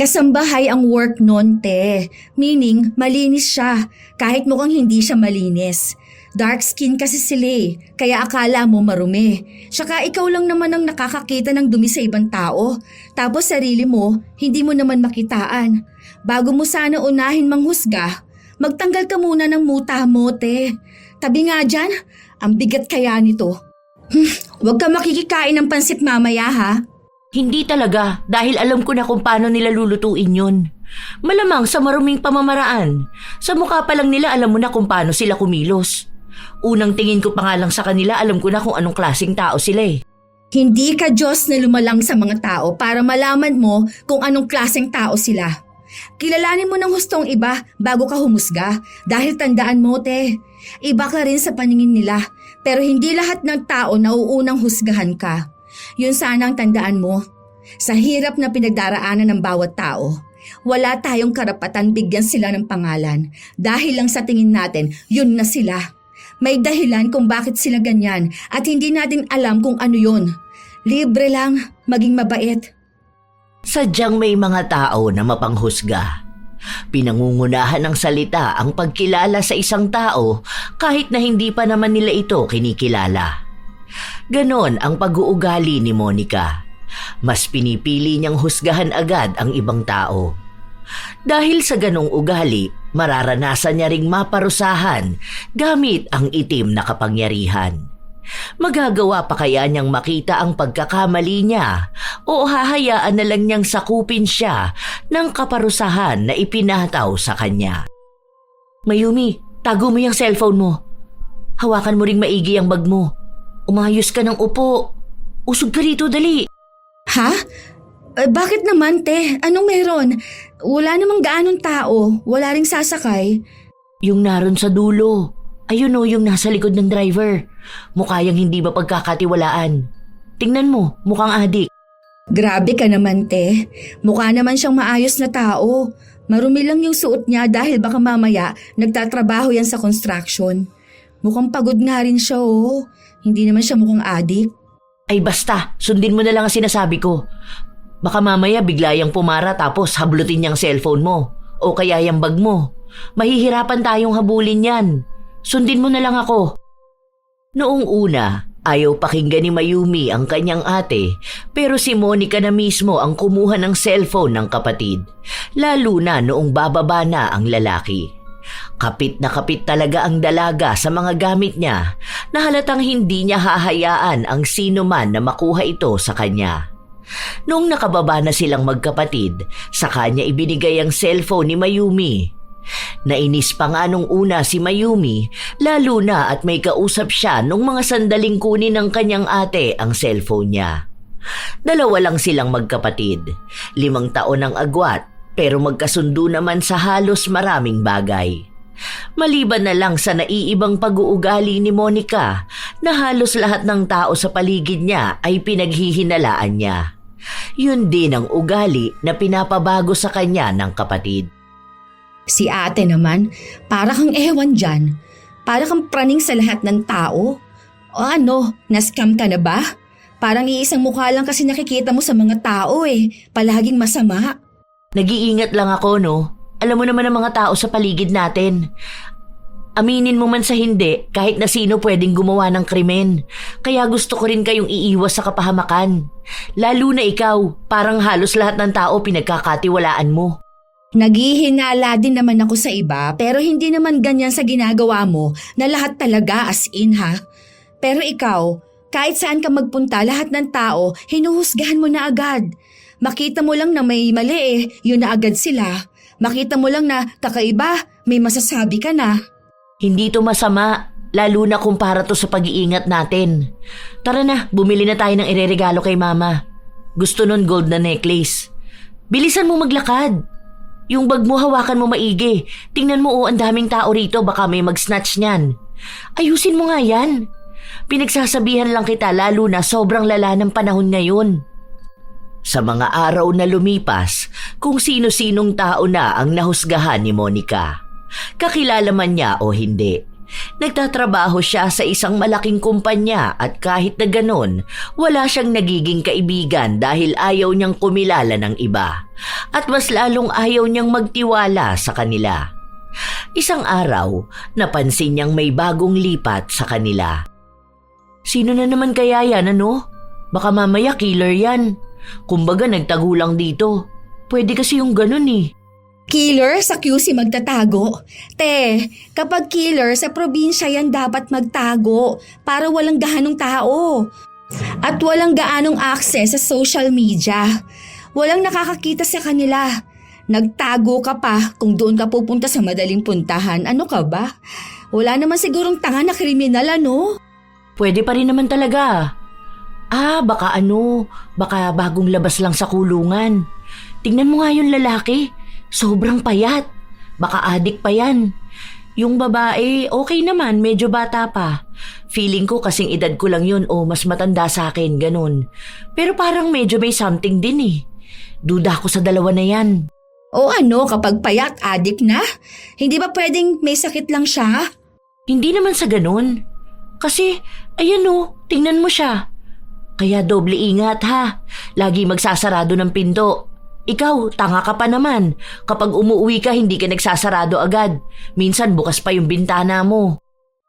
Kasambahay ang work nun, te. Meaning, malinis siya, kahit mukhang hindi siya malinis. Dark skin kasi sila eh, kaya akala mo marumi. Tsaka ikaw lang naman ang nakakakita ng dumi sa ibang tao. Tapos sarili mo, hindi mo naman makitaan. Bago mo sana unahin manghusga, magtanggal ka muna ng muta mo, te. Tabi nga dyan, ang bigat kaya nito. Huwag ka makikikain ng pansit mamaya ha. Hindi talaga, dahil alam ko na kung paano nila lulutuin yun. Malamang sa maruming pamamaraan. Sa mukha pa lang nila alam mo na kung paano sila kumilos. Unang tingin ko pa nga lang sa kanila, alam ko na kung anong klaseng tao sila eh. Hindi ka Diyos na lumalang sa mga tao para malaman mo kung anong klaseng tao sila. Kilalanin mo ng hustong iba bago ka humusga dahil tandaan mo, te, iba ka rin sa paningin nila pero hindi lahat ng tao nauunang husgahan ka. Yun sana ang tandaan mo. Sa hirap na pinagdaraanan ng bawat tao, wala tayong karapatan bigyan sila ng pangalan dahil lang sa tingin natin yun na sila. May dahilan kung bakit sila ganyan at hindi natin alam kung ano yun. Libre lang, maging mabait. Sadyang may mga tao na mapanghusga. Pinangungunahan ng salita ang pagkilala sa isang tao kahit na hindi pa naman nila ito kinikilala. Ganon ang pag-uugali ni Monica. Mas pinipili niyang husgahan agad ang ibang tao. Dahil sa ganong ugali, mararanasan niya ring maparusahan gamit ang itim na kapangyarihan. Magagawa pa kaya niyang makita ang pagkakamali niya o hahayaan na lang niyang sakupin siya ng kaparusahan na ipinataw sa kanya? Mayumi, tago mo yung cellphone mo. Hawakan mo ring maigi ang bag mo. Umayos ka ng upo. Usog ka rito, dali. Ha? Bakit naman, te? Anong meron? Wala namang gaanong tao. Wala ring sasakay. Yung naroon sa dulo. Ayun o, yung nasa likod ng driver. Mukha yang hindi ba pagkakatiwalaan. Tingnan mo, mukhang adik. Grabe ka naman, te. Mukha naman siyang maayos na tao. Marumi lang yung suot niya dahil baka mamaya nagtatrabaho yan sa construction. Mukhang pagod nga rin siya, oh. Hindi naman siya mukhang adik. Ay basta, sundin mo na lang ang sinasabi ko. Baka mamaya bigla yang pumara tapos hablutin niyang cellphone mo. O kaya yung bag mo. Mahihirapan tayong habulin yan. Sundin mo na lang ako. Noong una, ayaw pakinggan ni Mayumi ang kanyang ate, pero si Monica na mismo ang kumuha ng cellphone ng kapatid, lalo na noong bababa na ang lalaki. Kapit na kapit talaga ang dalaga sa mga gamit niya na halatang hindi niya hahayaan ang sino man na makuha ito sa kanya. Noong nakababa na silang magkapatid, sa kanya ibinigay ang cellphone ni Mayumi. Nainis pa nga nung una si Mayumi, lalo na at may kausap siya nung mga sandaling kunin ng kanyang ate ang cellphone niya. Dalawa lang silang magkapatid, 5 taon ang agwat, pero magkasundo naman sa halos maraming bagay. Maliban na lang sa naiibang pag-uugali ni Monica na halos lahat ng tao sa paligid niya ay pinaghihinalaan niya. Yun din ang ugali na pinapabago sa kanya ng kapatid. Si ate naman, para kang ewan dyan. Para kang praning sa lahat ng tao. O ano, na-scam ka na ba? Parang iisang mukha lang kasi nakikita mo sa mga tao eh. Palaging masama. Nag-iingat lang ako, no? Alam mo naman ang mga tao sa paligid natin. Aminin mo man sa hindi, kahit na sino pwedeng gumawa ng krimen. Kaya gusto ko rin kayong iiwas sa kapahamakan. Lalo na ikaw, parang halos lahat ng tao pinagkakatiwalaan mo. Naghihinala din naman ako sa iba pero hindi naman ganyan sa ginagawa mo na lahat talaga as in ha. Pero ikaw, kahit saan ka magpunta lahat ng tao, hinuhusgahan mo na agad. Makita mo lang na may mali yun na agad sila. Makita mo lang na kakaiba, may masasabi ka na. Hindi to masama, lalo na kumpara to sa pag-iingat natin. Tara na, bumili na tayo ng ireregalo kay mama. Gusto nun gold na necklace. Bilisan mo maglakad. Yung bag mo hawakan mo maigi. Tingnan mo ang daming tao rito, baka may mag-snatch niyan. Ayusin mo nga yan. Pinagsasabihan lang kita lalo na sobrang lala ng panahon ngayon. Sa mga araw na lumipas, kung sino-sinong tao na ang nahusgahan ni Monica. Kakilala man niya o hindi. Nagtatrabaho siya sa isang malaking kumpanya at kahit na ganon, wala siyang nagiging kaibigan dahil ayaw niyang kumilala ng iba. at mas lalong ayaw niyang magtiwala sa kanila. Isang araw, napansin niyang may bagong lipat sa kanila. Sino na naman kaya yan, ano? Baka mamaya killer yan. Kumbaga nagtago lang dito. Pwede kasi yung ganun eh. Killer sa QC magtatago? Te, kapag killer sa probinsya yan dapat magtago para walang gaanong tao. At walang gaanong access sa social media. Walang nakakakita sa kanila. Nagtago ka pa kung doon ka pupunta sa madaling puntahan. Ano ka ba? Wala naman sigurong tanga na kriminal, ano? Pwede pa rin naman talaga. Baka bagong labas lang sa kulungan. Tingnan mo nga yung lalaki. Sobrang payat. Baka adik pa yan. Yung babae, okay naman, medyo bata pa. Feeling ko kasing edad ko lang yun o mas matanda sa akin, ganun. Pero parang medyo may something din eh. Duda ko sa dalawa na yan. O ano, kapag payat, adik na? Hindi ba pwedeng may sakit lang siya? Hindi naman sa ganun. Kasi, ayan o, tingnan mo siya. Kaya doble ingat ha. Lagi magsasarado ng pinto. Ikaw, tanga ka pa naman. Kapag umuwi ka, hindi ka nagsasarado agad. Minsan bukas pa yung bintana mo.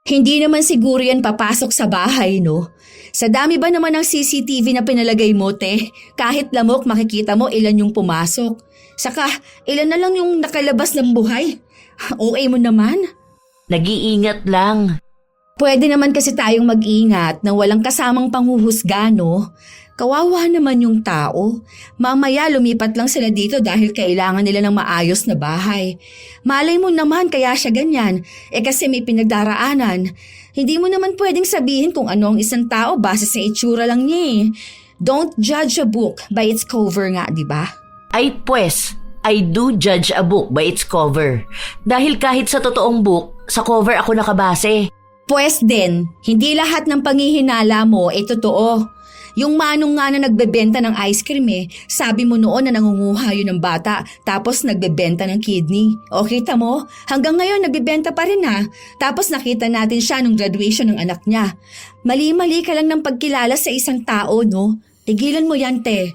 Hindi naman siguro yan papasok sa bahay, no? Sa dami ba naman ng CCTV na pinalagay mo, te? Kahit lamok, makikita mo ilan yung pumasok. Saka, ilan na lang yung nakalabas ng buhay. Okay mo naman? Nag-iingat lang. Pwede naman kasi tayong mag-ingat nang walang kasamang panghuhusga, no? Kawawa naman yung tao. Mamaya lumipat lang sila dito dahil kailangan nila ng maayos na bahay. Malay mo naman kaya siya ganyan, kasi may pinagdaraanan. Hindi mo naman pwedeng sabihin kung ano ang isang tao base sa itsura lang niya eh. Don't judge a book by its cover nga, di ba? Ay pues, I do judge a book by its cover. Dahil kahit sa totoong book, sa cover ako nakabase. Pues din, hindi lahat ng panghihinala mo ay totoo. Yung manong nga na nagbebenta ng ice cream sabi mo noon na nangunguha yun ng bata tapos nagbebenta ng kidney. O kita mo, hanggang ngayon nagbebenta pa rin ha. Tapos nakita natin siya nung graduation ng anak niya. Mali-mali ka lang ng pagkilala sa isang tao, no? Tigilan mo yan, te.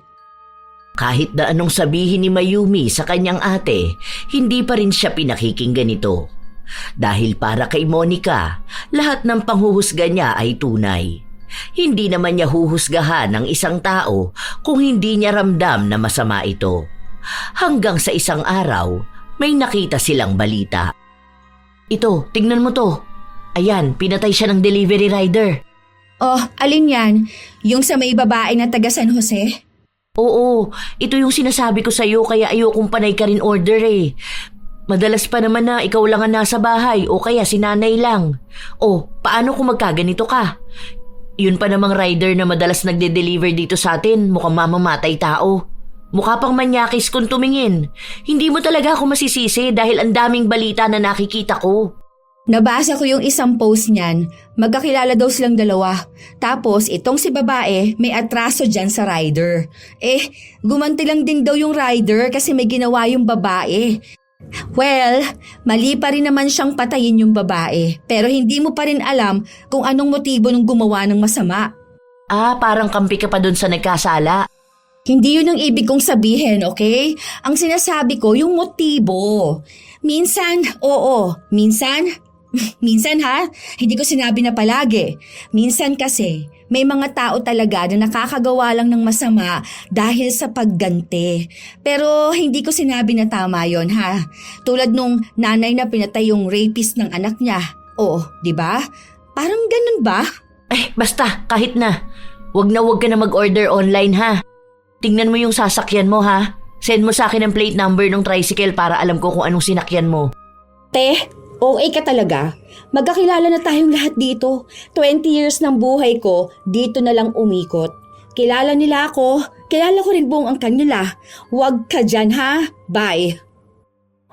Kahit na anong sabihin ni Mayumi sa kanyang ate, hindi pa rin siya pinakikinggan nito. Dahil para kay Monica, lahat ng panghuhusga niya ay tunay. Hindi naman niya huhusgahan ng isang tao kung hindi niya ramdam na masama ito. Hanggang sa isang araw, may nakita silang balita. Ito, tingnan mo to. Ayan, pinatay siya ng delivery rider. Oh, alin yan? Yung sa may babae na taga San Jose? Oo, ito yung sinasabi ko sa'yo kaya ayokong panay ka rin order eh. Madalas pa naman na ikaw lang ang nasa bahay o kaya si nanay lang. O, paano kung magkaganito ka? Yun pa namang rider na madalas nagde-deliver dito sa atin, mukhang mamamatay tao. Mukha pang manyakis kung tumingin. Hindi mo talaga ako masisisi dahil ang daming balita na nakikita ko. Nabasa ko yung isang post niyan. Magkakilala daw silang dalawa. Tapos itong si babae may atraso dyan sa rider. Gumanti lang din daw yung rider kasi may ginawa yung babae. Well, mali pa rin naman siyang patayin yung babae. Pero hindi mo pa rin alam kung anong motibo nung gumawa ng masama. Parang kampi ka pa dun sa nagkasala. Hindi yun ang ibig kong sabihin, okay? Ang sinasabi ko, yung motibo. Minsan, oo. Minsan ha? Hindi ko sinabi na palagi. Minsan kasi, may mga tao talaga na nakakagawa lang ng masama dahil sa pagganti. Pero hindi ko sinabi na tama yon ha? Tulad nung nanay na pinatay yung rapist ng anak niya. Oo, di ba? Parang ganun ba? Basta, kahit na. Wag ka na mag-order online ha. Tingnan mo yung sasakyan mo ha. Send mo sa akin ang plate number ng tricycle para alam ko kung anong sinakyan mo. Te, OA ka talaga. Magkakilala na tayong lahat dito. 20 years ng buhay ko, dito na lang umikot. Kilala nila ako. Kilala ko rin buong angkan nila. Huwag ka dyan ha. Bye.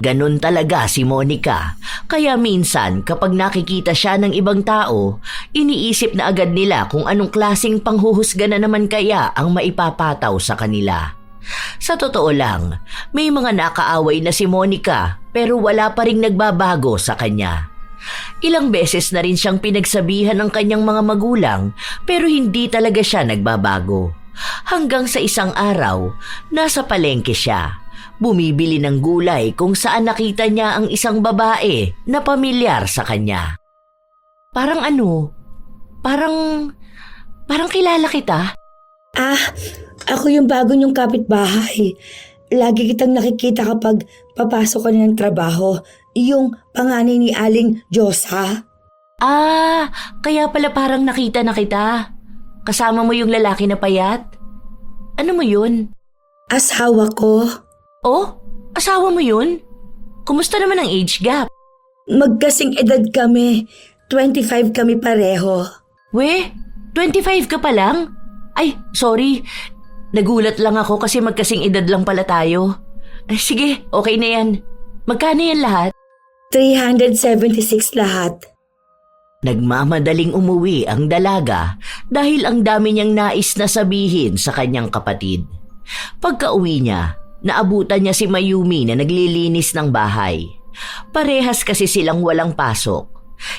Ganun talaga si Monica. Kaya minsan kapag nakikita siya ng ibang tao, iniisip na agad nila kung anong klaseng panghuhusga na naman kaya ang maipapataw sa kanila. Sa totoo lang, may mga nakaaway na si Monica pero wala pa ring nagbabago sa kanya. Ilang beses na rin siyang pinagsabihan ng kanyang mga magulang pero hindi talaga siya nagbabago. Hanggang sa isang araw, nasa palengke siya. Bumibili ng gulay kung saan nakita niya ang isang babae na pamilyar sa kanya. Parang parang kilala kita. Ako yung bago niyong kapitbahay. Lagi kitang nakikita kapag papasok ka na ng trabaho. Yung panganay ni Aling Diyosa. Kaya pala parang nakita na kita. Kasama mo yung lalaki na payat? Ano mo yun? Asawa ko. Oh, asawa mo yun? Kumusta naman ang age gap? Magkasing edad kami. 25 kami pareho. 25 ka pa lang? Ay, sorry. Nagulat lang ako kasi magkasing edad lang pala tayo. Sige, okay na yan. Magkano yan lahat? 376 lahat. Nagmamadaling umuwi ang dalaga dahil ang dami niyang nais na sabihin sa kanyang kapatid. Pagka-uwi niya, naabutan niya si Mayumi na naglilinis ng bahay. Parehas kasi silang walang pasok.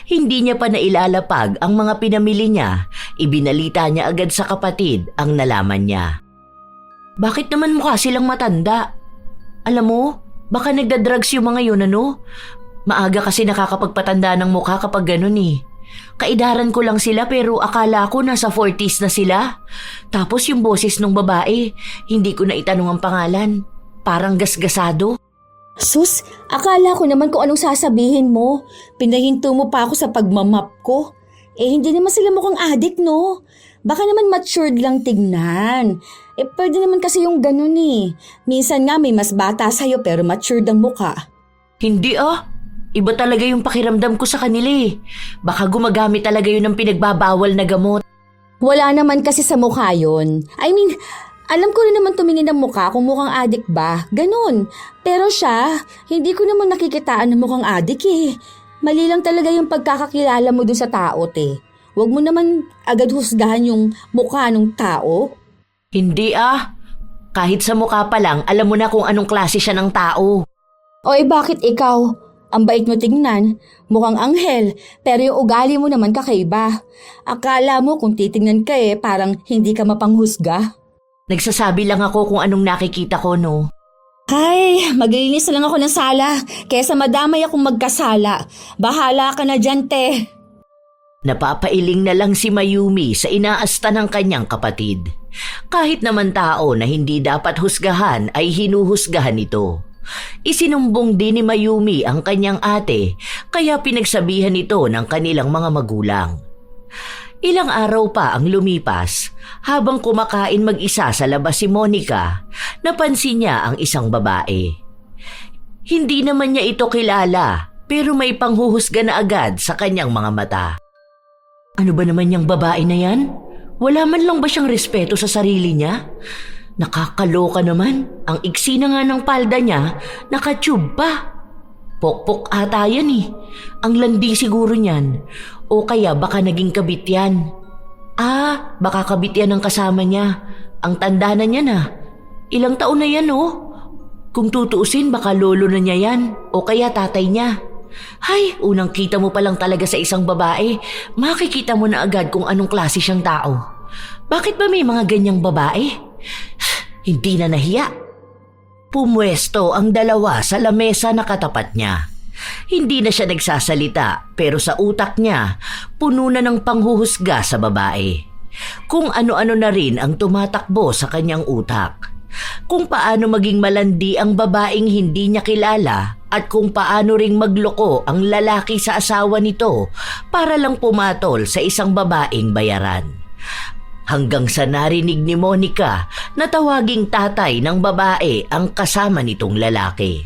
Hindi niya pa nailalapag ang mga pinamili niya, ibinalita niya agad sa kapatid ang nalaman niya. Bakit naman mukha silang matanda? Alam mo, baka nagdadrugs yung mga yun Maaga kasi nakakapagpatanda ng mukha kapag ganun Kaidaran ko lang sila pero akala ko nasa 40s na sila. Tapos yung boses ng babae, hindi ko na itanong ang pangalan. Parang gasgasado. Sus, akala ko naman kung anong sasabihin mo. Pinahinto mo pa ako sa pagmamap ko. Hindi naman sila mukhang adik, no? Baka naman matured lang tignan. Pwede naman kasi yung ganun Minsan nga may mas bata sa'yo pero matured ang mukha. Hindi Iba talaga yung pakiramdam ko sa kanila Baka gumagamit talaga yun ng pinagbabawal na gamot. Wala naman kasi sa mukha yun. Alam ko na naman tumingin ng mukha kung mukhang adik ba. Ganun. Pero siya, hindi ko naman nakikitaan na mukhang adik Mali lang talaga yung pagkakakilala mo dun sa tao, Huwag mo naman agad husgahan yung mukha ng tao. Hindi Kahit sa mukha pa lang, alam mo na kung anong klase siya ng tao. Bakit ikaw? Ang bait mo tingnan, mukhang anghel, pero yung ugali mo naman kakaiba. Akala mo kung titingnan ka parang hindi ka mapanghusga. Nagsasabi lang ako kung anong nakikita ko, Ay, maglilinis na lang ako ng sala, kesa madamay akong magkasala. Bahala ka na dyan, Napapailing na lang si Mayumi sa inaasta ng kanyang kapatid. Kahit naman tao na hindi dapat husgahan ay hinuhusgahan ito. Isinumbong din ni Mayumi ang kanyang ate kaya pinagsabihan ito ng kanilang mga magulang. Ilang araw pa ang lumipas habang kumakain mag-isa sa labas si Monica, napansin niya ang isang babae. Hindi naman niya ito kilala pero may panghuhusga na agad sa kanyang mga mata. Ano ba naman yung babae na yan? Wala man lang ba siyang respeto sa sarili niya? Nakakaloka naman, ang iksi na nga ng palda niya, nakatube pa. Pokpok ata yan Ang landi siguro niyan. O kaya baka naging kabit yan. Baka kabit yan ang kasama niya. Ang tanda na niya Ilang taon na yan Kung tutuusin baka lolo na niya yan. O kaya tatay niya. Hay, unang kita mo pa lang talaga sa isang babae, makikita mo na agad kung anong klase siyang tao. Bakit ba may mga ganyang babae? Hindi na nahiya. Pumwesto ang dalawa sa lamesa na katapat niya. Hindi na siya nagsasalita pero sa utak niya puno na ng panghuhusga sa babae. Kung ano-ano na rin ang tumatakbo sa kanyang utak. Kung paano maging malandi ang babaeng hindi niya kilala at kung paano ring magloko ang lalaki sa asawa nito para lang pumatol sa isang babaeng bayaran. Hanggang sa narinig ni Monica na tawaging tatay ng babae ang kasama nitong lalaki.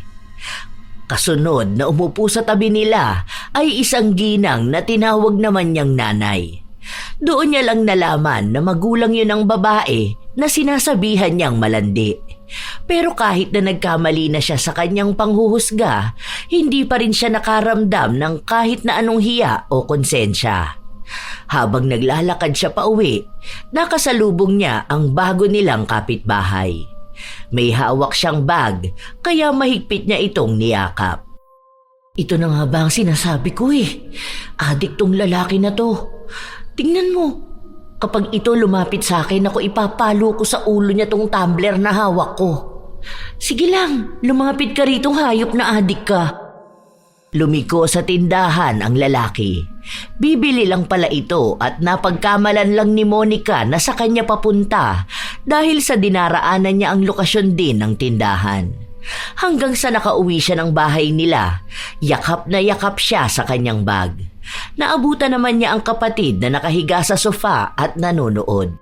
Kasunod na umupo sa tabi nila ay isang ginang na tinawag naman niyang nanay. Doon niya lang nalaman na magulang yun ang babae na sinasabihan niyang malandi. Pero kahit na nagkamali na siya sa kanyang panghuhusga, hindi pa rin siya nakaramdam ng kahit na anong hiya o konsensya. Habang naglalakad siya pauwi, nakasalubong niya ang bago nilang kapitbahay. May hawak siyang bag, kaya mahigpit niya itong niyakap. Ito na nga ba ang sinasabi ko Adik tong lalaki na to. Tingnan mo, kapag ito lumapit sa akin, ako ipapalo ko sa ulo niya tong tumbler na hawak ko. Sige lang, lumapit ka ritong hayop na adik ka. Lumiko sa tindahan ang lalaki. Bibili lang pala ito at napagkamalan lang ni Monica na sa kanya papunta dahil sa dinaraanan niya ang lokasyon din ng tindahan. Hanggang sa nakauwi siya ng bahay nila, yakap na yakap siya sa kanyang bag. Naabutan naman niya ang kapatid na nakahiga sa sofa at nanonood.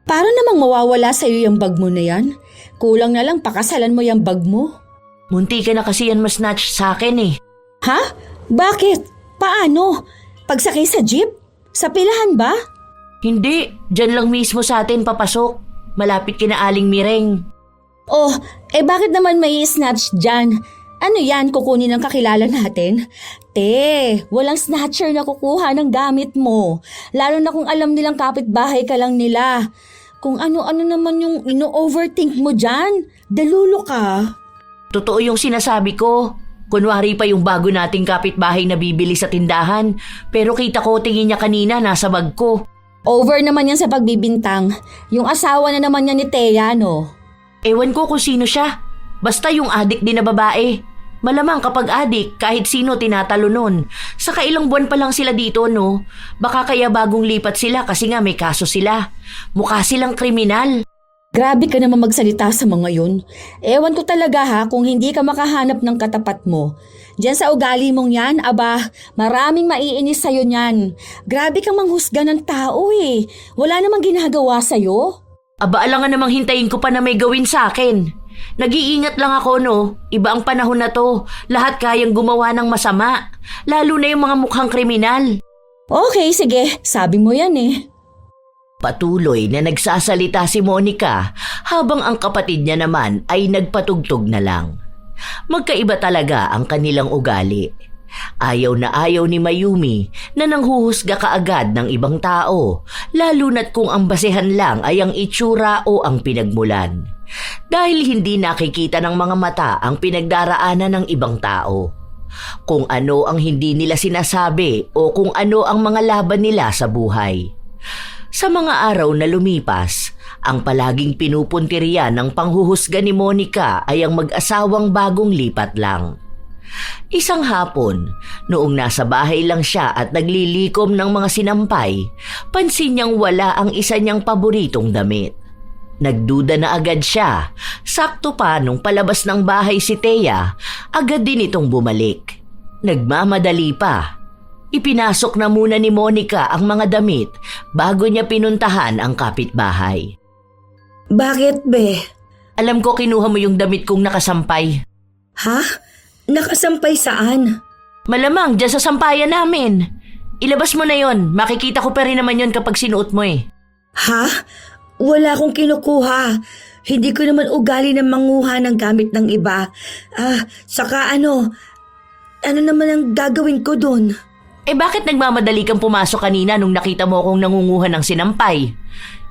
Para namang mawawala sa'yo yung bag mo na yan. Kulang na lang pakasalan mo yung bag mo. Munti ka na kasi yan mas-snatch sa akin eh. Ha? Bakit? Paano? Pagsakay sa jeep? Sa pilahan ba? Hindi, dyan lang mismo sa atin papasok. Malapit kina Aling Mireng. Oh, bakit naman may snatch dyan? Ano yan, kukunin ng kakilala natin? Te, walang snatcher na kukuha ng gamit mo. Lalo na kung alam nilang kapitbahay ka lang nila. Kung ano-ano naman yung ino-overthink mo dyan. Dalulo ka. Totoo yung sinasabi ko. Kunwari pa yung bago nating kapitbahay na bibili sa tindahan. Pero kita ko tingin niya kanina nasa bag ko. Over naman yan sa pagbibintang. Yung asawa na naman yan ni Thea, no? Ewan ko kung sino siya. Basta yung adik din na babae. Malamang kapag adik, kahit sino tinatalo nun. Saka ilang buwan pa lang sila dito, no? Baka kaya bagong lipat sila kasi nga may kaso sila. Mukha silang kriminal. Grabe ka naman magsalita sa mga yun. Ewan ko talaga ha kung hindi ka makahanap ng katapat mo. Diyan sa ugali mong yan, aba, maraming maiinis sa'yo niyan. Grabe kang manghusga ng tao eh. Wala namang ginagawa sa'yo. Aba, alangan namang hintayin ko pa na may gawin sa akin. Nag-iingat lang ako, no? Iba ang panahon na to. Lahat kayang gumawa ng masama. Lalo na yung mga mukhang kriminal. Okay, sige. Sabi mo yan eh. Patuloy na nagsasalita si Monica habang ang kapatid niya naman ay nagpatugtog na lang. Magkaiba talaga ang kanilang ugali. Ayaw na ayaw ni Mayumi na nanghuhusga kaagad ng ibang tao, lalo na't kung ang basehan lang ay ang itsura o ang pinagmulan. Dahil hindi nakikita ng mga mata ang pinagdaraanan ng ibang tao. Kung ano ang hindi nila sinasabi o kung ano ang mga laban nila sa buhay. Sa mga araw na lumipas, ang palaging pinupuntirya ng panghuhusga ni Monica ay ang mag-asawang bagong lipat lang. Isang hapon, noong nasa bahay lang siya at naglilikom ng mga sinampay, pansin niyang wala ang isa niyang paboritong damit. Nagduda na agad siya. Sakto pa nung palabas ng bahay si Thea, agad din itong bumalik. Nagmamadali pa. Ipinasok na muna ni Monica ang mga damit bago niya pinuntahan ang kapitbahay. Bakit, be? Alam ko kinuha mo yung damit kong nakasampay. Ha? Nakasampay saan? Malamang dyan sa sampayan namin. Ilabas mo na yon. Makikita ko pa rin naman yon kapag sinuot mo eh. Ha? Wala akong kinukuha. Hindi ko naman ugali na manguha ng gamit ng iba. Saka ano naman ang gagawin ko dun? Bakit nagmamadali kang pumasok kanina nung nakita mo akong nangunguha ng sinampay?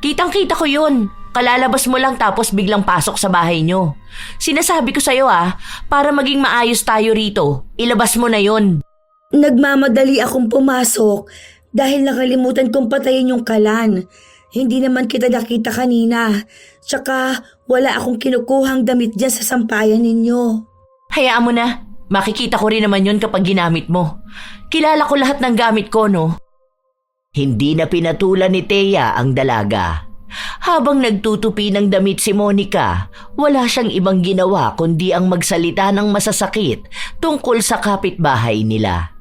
Kitang-kita ko yun. Kalalabas mo lang tapos biglang pasok sa bahay nyo. Sinasabi ko sa'yo para maging maayos tayo rito, ilabas mo na yon. Nagmamadali akong pumasok dahil nakalimutan kong patayin yung kalan. Hindi naman kita nakita kanina. Tsaka wala akong kinukuhang damit dyan sa sampayan ninyo. Hayaan mo na. Makikita ko rin naman yon kapag ginamit mo. Kilala ko lahat ng gamit ko, no? Hindi na pinatulan ni Thea ang dalaga. Habang nagtutupi ng damit si Monica, wala siyang ibang ginawa kundi ang magsalita ng masasakit tungkol sa kapitbahay nila.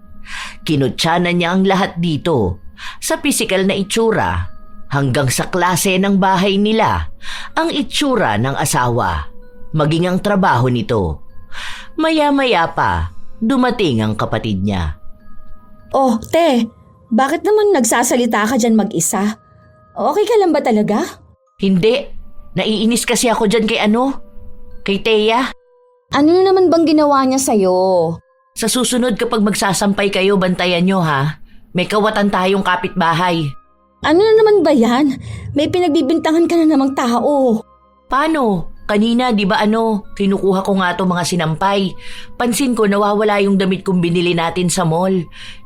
Kinutyanan niya ang lahat dito, sa pisikal na itsura, hanggang sa klase ng bahay nila, ang itsura ng asawa, maging ang trabaho nito. Maya-maya pa, dumating ang kapatid niya. Oh, te, bakit naman nagsasalita ka dyan mag-isa? Okay ka lang ba talaga? Hindi. Naiinis kasi ako dyan kay Thea. Ano na naman bang ginawa niya sa'yo? Sa susunod kapag magsasampay kayo, bantayan nyo ha. May kawatan tayong kapitbahay. Ano na naman ba yan? May pinagbibintangan ka na namang tao. Paano? Kanina, di ba kinukuha ko nga to mga sinampay. Pansin ko nawawala yung damit kong binili natin sa mall.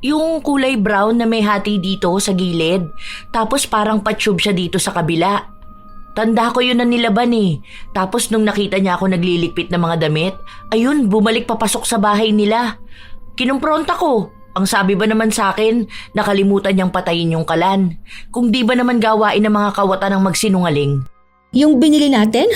Yung kulay brown na may hati dito sa gilid. Tapos parang patsyub siya dito sa kabila. Tanda ko yun na nilaban eh. Tapos nung nakita niya ako nagliligpit ng mga damit, ayun, bumalik papasok sa bahay nila. Kinumpronta ko. Ang sabi ba naman sa akin, nakalimutan niyang patayin yung kalan. Kung di ba naman gawain ng mga kawatan ng magsinungaling. Yung binili natin?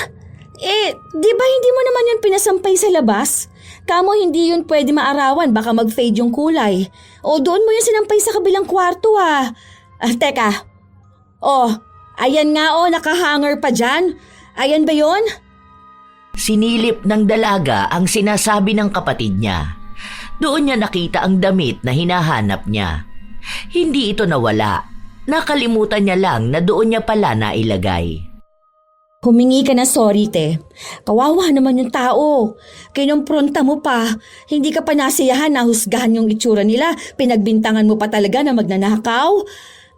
Di ba hindi mo naman yun pinasampay sa labas? Kamo hindi yun pwede maarawan, baka mag-fade yung kulay. O doon mo yun sinampay sa kabilang kwarto teka. Ayan nga nakahanger pa dyan. Ayan ba yun? Sinilip ng dalaga ang sinasabi ng kapatid niya. Doon niya nakita ang damit na hinahanap niya. Hindi ito nawala. Nakalimutan niya lang na doon niya pala nailagay. Humingi ka na sorry, te. Kawawa naman yung tao. Kinumpronta mo pa. Hindi ka pa nasiyahan na husgahan yung itsura nila. Pinagbintangan mo pa talaga na magnanakaw.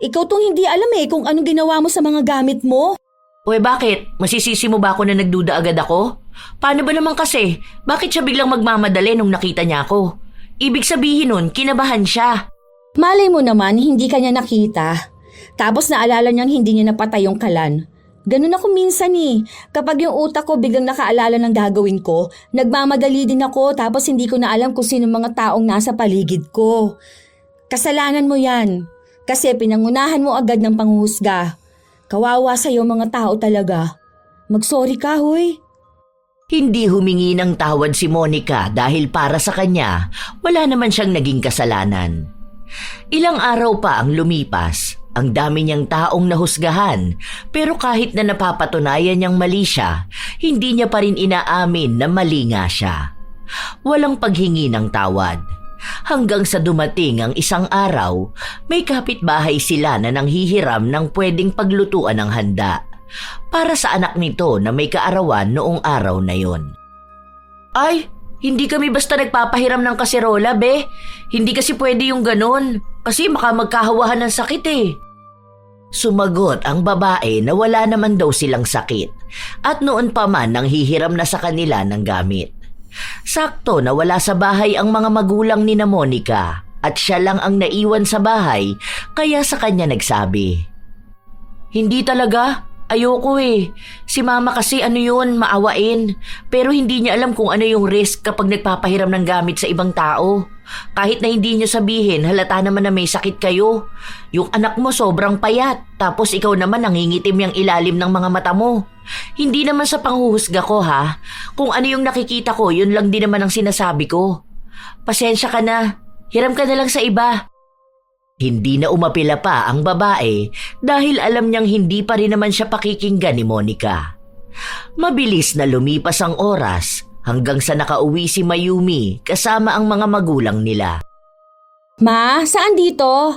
Ikaw tong hindi alam kung anong ginawa mo sa mga gamit mo. Bakit? Masisisi mo ba ako na nagduda agad ako? Paano ba naman kasi? Bakit siya biglang magmamadali nung nakita niya ako? Ibig sabihin nun, kinabahan siya. Malay mo naman, hindi ka niya nakita. Tapos naalala niyang hindi niya napatay yung kalan. Ganun ako minsan Kapag yung utak ko biglang nakaalala ng gagawin ko, nagmamadali din ako tapos hindi ko na alam kung sino mga taong nasa paligid ko. Kasalanan mo yan. Kasi pinangunahan mo agad ng panghuhusga. Kawawa sa'yo mga tao talaga. Mag-sorry ka, huy. Hindi humingi ng tawad si Monica dahil para sa kanya, wala naman siyang naging kasalanan. Ilang araw pa ang lumipas. Ang dami niyang taong nahusgahan, pero kahit na napapatunayan niyang mali siya, hindi niya pa rin inaamin na mali nga siya. Walang paghingi ng tawad. Hanggang sa dumating ang isang araw, may kapitbahay sila na nanghihiram ng pwedeng paglutuan ng handa para sa anak nito na may kaarawan noong araw na yon. Ay, hindi kami basta nagpapahiram ng kaserola, be. Hindi kasi pwede yung ganon. Kasi baka magkahawahan ng sakit Sumagot ang babae na wala naman daw silang sakit at noon pa man nanghihiram na sa kanila ng gamit. Sakto na wala sa bahay ang mga magulang ni na Monica at siya lang ang naiwan sa bahay kaya sa kanya nagsabi. Hindi talaga. Ayoko Si mama kasi maawain. Pero hindi niya alam kung ano yung risk kapag nagpapahiram ng gamit sa ibang tao. Kahit na hindi niyo sabihin, halata naman na may sakit kayo. Yung anak mo sobrang payat, tapos ikaw naman nangingitim yung ilalim ng mga mata mo. Hindi naman sa panghuhusga ko Kung ano yung nakikita ko, yun lang din naman ang sinasabi ko. Pasensya ka na, hiram ka na lang sa iba. Hindi na umapila pa ang babae dahil alam niyang hindi pa rin naman siya pakikinggan ni Monica. Mabilis na lumipas ang oras hanggang sa nakauwi si Mayumi kasama ang mga magulang nila. Ma, saan dito?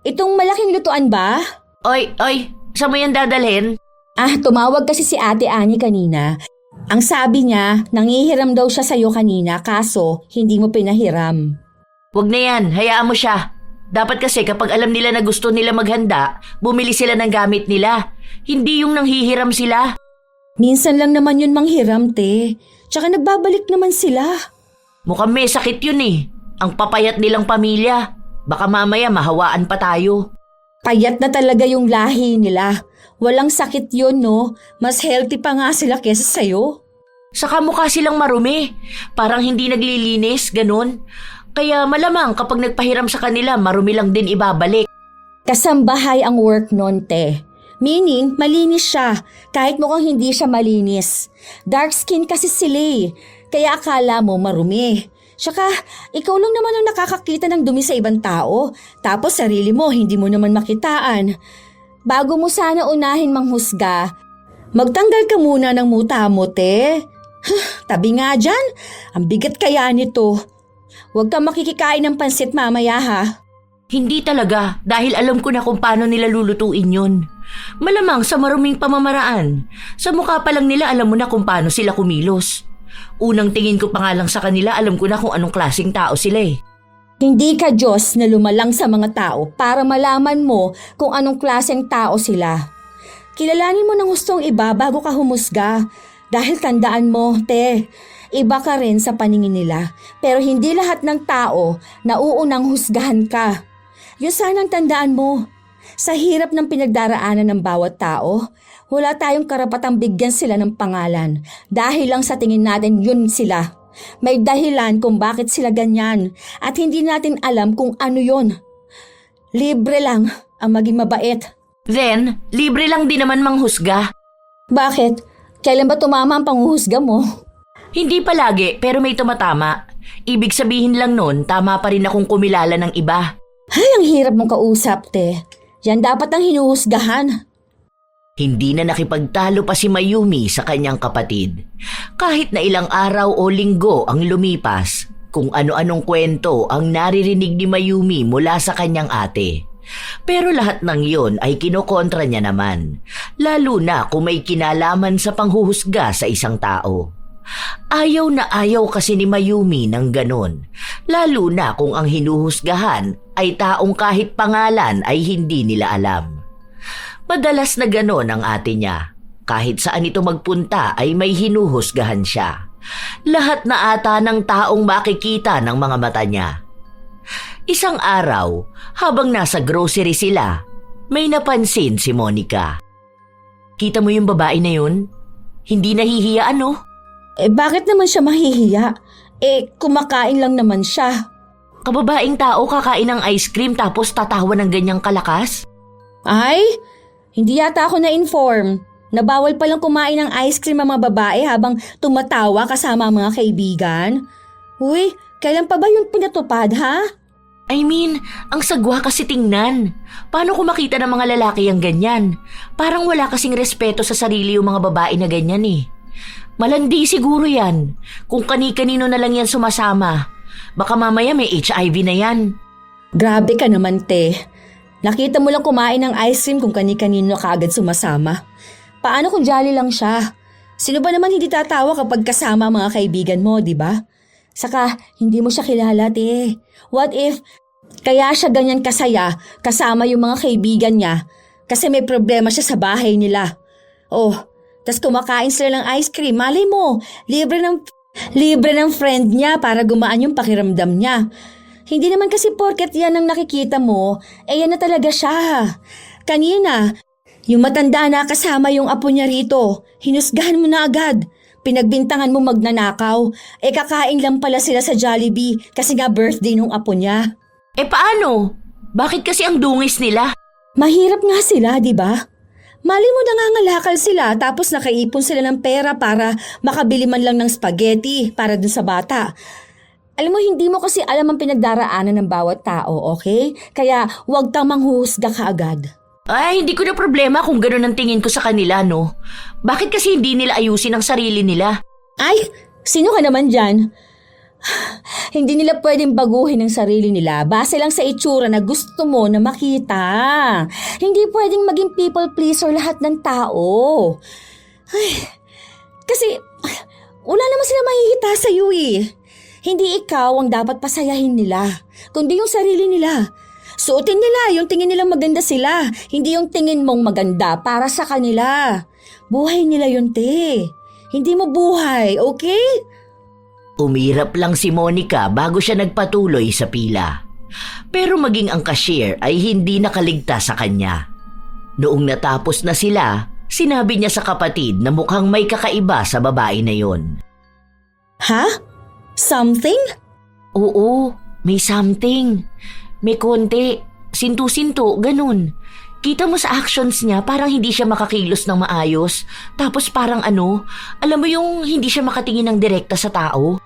Itong malaking lutuan ba? Oy, saan mo yan dadalhin? Tumawag kasi si Ate Ani kanina. Ang sabi niya, nanghihiram daw siya sa'yo kanina kaso hindi mo pinahiram. Wag na yan, hayaan mo siya. Dapat kasi kapag alam nila na gusto nila maghanda, bumili sila ng gamit nila. Hindi yung nanghihiram sila. Minsan lang naman yun manghiram, te. Tsaka nagbabalik naman sila. Mukhang may sakit yun Ang papayat nilang pamilya. Baka mamaya mahawaan pa tayo. Payat na talaga yung lahi nila. Walang sakit yun, no? Mas healthy pa nga sila kesa sa'yo. Saka mukha silang marumi. Parang hindi naglilinis, ganun. Kaya malamang kapag nagpahiram sa kanila, marumi lang din ibabalik. Kasambahay ang work nun, te. Meaning, malinis siya, kahit mukhang hindi siya malinis. Dark skin kasi sila kaya akala mo marumi. Tsaka, ikaw lang naman ang nakakakita ng dumi sa ibang tao, tapos sarili mo hindi mo naman makitaan. Bago mo sana unahin manghusga, magtanggal ka muna ng muta mo, te. Tabi nga dyan, ang bigat kaya nito. Huwag kang makikikain ng pansit mamaya Hindi talaga dahil alam ko na kung paano nila lulutuin yun. Malamang sa maruming pamamaraan. Sa mukha pa lang nila alam mo na kung paano sila kumilos. Unang tingin ko pa nga lang sa kanila alam ko na kung anong klaseng tao sila Hindi ka Diyos na lumalang sa mga tao para malaman mo kung anong klaseng tao sila. Kilalanin mo ng hustong iba bago ka humusga. Dahil tandaan mo, te, iba ka rin sa paningin nila, pero hindi lahat ng tao nauunang husgahan ka. Yun sanang tandaan mo. Sa hirap ng pinagdaraanan ng bawat tao, Wala tayong karapatang bigyan sila ng pangalan dahil lang sa tingin natin yun sila. May dahilan kung bakit sila ganyan at hindi natin alam kung ano yun. Libre lang ang maging mabait. Then, libre lang din naman manghusga. Bakit? Kailan ba tumama ang panghuhusga mo? Hindi palagi, pero may tumatama. Ibig sabihin lang nun, tama pa rin akong kumilala ng iba. Ay, ang hirap mong kausap, te. Yan dapat ang hinuhusgahan. Hindi na nakipagtalo pa si Mayumi sa kanyang kapatid. Kahit na ilang araw o linggo ang lumipas, kung ano-anong kwento ang naririnig ni Mayumi mula sa kanyang ate. Pero lahat ng yon ay kinokontra niya naman, lalo na kung may kinalaman sa panghuhusga sa isang tao. Ayaw na ayaw kasi ni Mayumi ng ganon, lalo na kung ang hinuhusgahan ay taong kahit pangalan ay hindi nila alam. Madalas na ganon ang ate niya. Kahit saan ito magpunta ay may hinuhusgahan siya. Lahat na ata ng taong makikita ng mga mata niya. Isang araw, habang nasa grocery sila, may napansin si Monica. Kita mo yung babae na yun? Hindi nahihiya ano? Bakit naman siya mahihiya? Kumakain lang naman siya. Kababaeng tao kakain ng ice cream tapos tatawa ng ganyang kalakas? Ay, hindi yata ako na-inform na bawal palang kumain ng ice cream ang mga babae habang tumatawa kasama ang mga kaibigan. Uy, kailan pa ba yun pinatupad, ha? I mean, ang sagwa kasi tingnan. Paano kung makita ng mga lalaki ang ganyan? Parang wala kasing respeto sa sarili yung mga babae na ganyan eh. Malandi siguro yan. Kung kani-kanino na lang yan sumasama. Baka mamaya may HIV na yan. Grabe ka naman, te. Nakita mo lang kumain ng ice cream kung kani-kanino ka agad sumasama. Paano kung jolly lang siya? Sino ba naman hindi tatawa kapag kasama ang mga kaibigan mo, di ba? Saka, hindi mo siya kilala, te. What if, kaya siya ganyan kasaya kasama yung mga kaibigan niya kasi may problema siya sa bahay nila. Oh, tas kumakain sila ng ice cream. Malay mo, libre ng friend niya para gumaan yung pakiramdam niya. Hindi naman kasi porket yan ang nakikita mo, yan na talaga siya. Kanina, yung matanda na kasama yung apo niya rito, hinusgahan mo na agad. Pinagbintangan mo magnanakaw. Kakain lang pala sila sa Jollibee kasi nga birthday nung apo niya. Paano? Bakit kasi ang dungis nila? Mahirap nga sila, di ba? Mali mo nangangalakal sila tapos nakaipon sila ng pera para makabili man lang ng spaghetti para dun sa bata. Alam mo, hindi mo kasi alam ang pinagdaraanan ng bawat tao, okay? Kaya huwag kang manghuhusga kaagad. Ay, hindi ko na problema kung gano'n ang tingin ko sa kanila, no? Bakit kasi hindi nila ayusin ang sarili nila? Ay, sino ka naman dyan? Hindi nila pwedeng baguhin ang sarili nila base lang sa itsura na gusto mo na makita. Hindi pwedeng maging people pleaser lahat ng tao. Ay, kasi wala naman sila mahihita sa iyo eh. Hindi ikaw ang dapat pasayahin nila, kundi yung sarili nila. Suotin nila yung tingin nilang maganda sila, hindi yung tingin mong maganda para sa kanila. Buhay nila yun, te. Hindi mo buhay, okay? Umirap lang si Monica bago siya nagpatuloy sa pila. Pero maging ang cashier ay hindi nakaligtas sa kanya. Noong natapos na sila, sinabi niya sa kapatid na mukhang may kakaiba sa babae na yon. Ha? Something? Oo, may something. May konti, sinto-sinto, ganun. Kita mo sa actions niya parang hindi siya makakilos ng maayos. Tapos parang alam mo yung hindi siya makatingin ng direkta sa tao?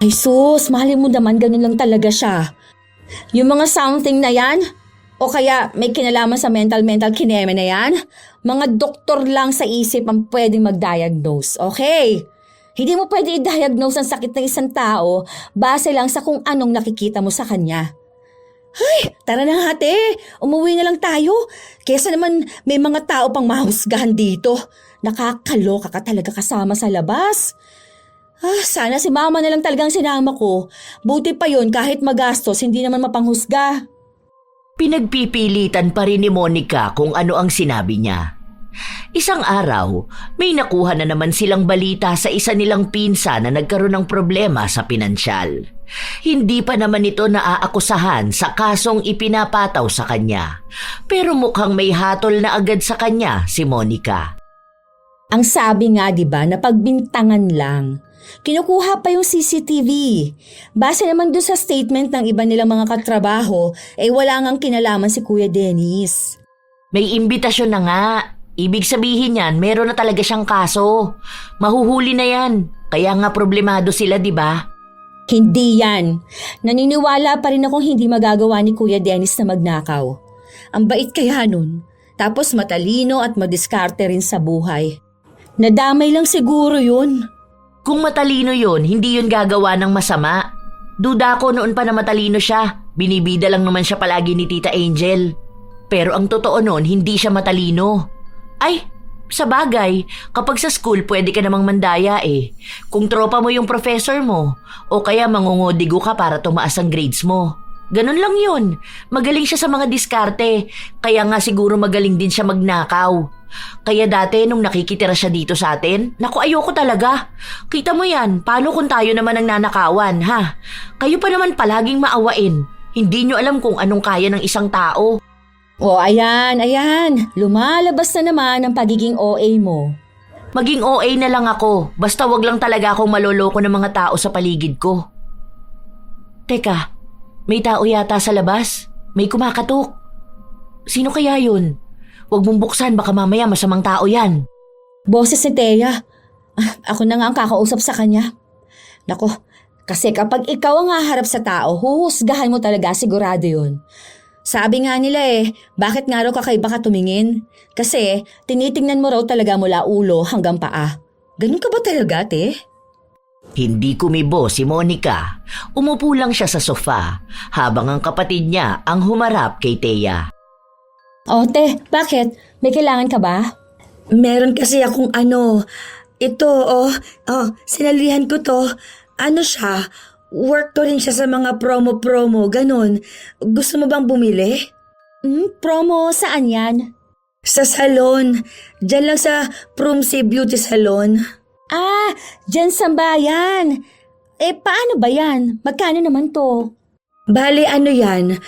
Ay sus, mahalin mo naman ganun lang talaga siya. Yung mga something na yan, o kaya may kinalaman sa mental kineme na yan, mga doktor lang sa isip ang pwedeng mag-diagnose, okay? Hindi mo pwede i-diagnose ang sakit ng isang tao base lang sa kung anong nakikita mo sa kanya. Ay, tara na nga te, umuwi na lang tayo. Kesa naman may mga tao pang mahusgahan dito. Nakakaloka ka talaga kasama sa labas. Sana si mama na lang talagang sinama ko. Buti pa yun kahit magastos, hindi naman mapanghusga. Pinagpipilitan pa rin ni Monica kung ano ang sinabi niya. Isang araw, may nakuha na naman silang balita sa isa nilang pinsa na nagkaroon ng problema sa pinansyal. Hindi pa naman ito naaakusahan sa kasong ipinapataw sa kanya. Pero mukhang may hatol na agad sa kanya si Monica. Ang sabi nga, di ba, na pagbintangan lang. Kinukuha pa yung CCTV. Base naman doon sa statement ng iba nilang mga katrabaho, wala ngang kinalaman si Kuya Dennis. May imbitasyon na nga. Ibig sabihin yan, meron na talaga siyang kaso. Mahuhuli na yan. Kaya nga problemado sila, di ba? Hindi yan. Naniniwala pa rin akong hindi magagawa ni Kuya Dennis na magnakaw. Ang bait kaya nun. Tapos matalino at madiskarte rin sa buhay. Nadamay lang siguro yun. Kung matalino yun, hindi yun gagawa ng masama. Duda ko noon pa na matalino siya. Binibida lang naman siya palagi ni Tita Angel. Pero ang totoo noon, hindi siya matalino. Ay, sa bagay, kapag sa school pwede ka namang mandaya eh. Kung tropa mo yung professor mo, o kaya mangungodigo ka para tumaas ang grades mo. Ganun lang yun. Magaling siya sa mga diskarte, kaya nga siguro magaling din siya magnakaw. Kaya dati nung nakikitira siya dito sa atin, naku ayoko talaga. Kita mo yan, paano kung tayo naman ang nanakawan, ha? Kayo pa naman palaging maawain. Hindi nyo alam kung anong kaya ng isang tao. O ayan. Lumalabas na naman ang pagiging OA mo. Maging OA na lang ako, basta wag lang talaga akong maloloko ng mga tao sa paligid ko. Teka, may tao yata sa labas. May kumakatok. Sino kaya yun? Huwag mong buksan, baka mamaya masamang tao yan. Boses ni Thea. Ako na nga ang kakausap sa kanya. Nako, kasi kapag ikaw ang haharap sa tao, huhusgahan mo talaga, sigurado yun. Sabi nga nila bakit nga raw kakaiba ka tumingin? Kasi tinitingnan mo raw talaga mula ulo hanggang paa. Ganun ka ba talaga, te? Hindi kumibo si Monica. Umupo lang siya sa sofa habang ang kapatid niya ang humarap kay Thea. O, te, bakit? May kailangan ka ba? Meron kasi akong ito, sinalihan ko to. Ano siya? Work ko rin siya sa mga promo, ganun. Gusto mo bang bumili? Promo, saan yan? Sa salon. Diyan lang sa Prumsi Beauty Salon. Ah, dyan sa bayan. Paano ba yan? Magkano naman to? Bale, yan?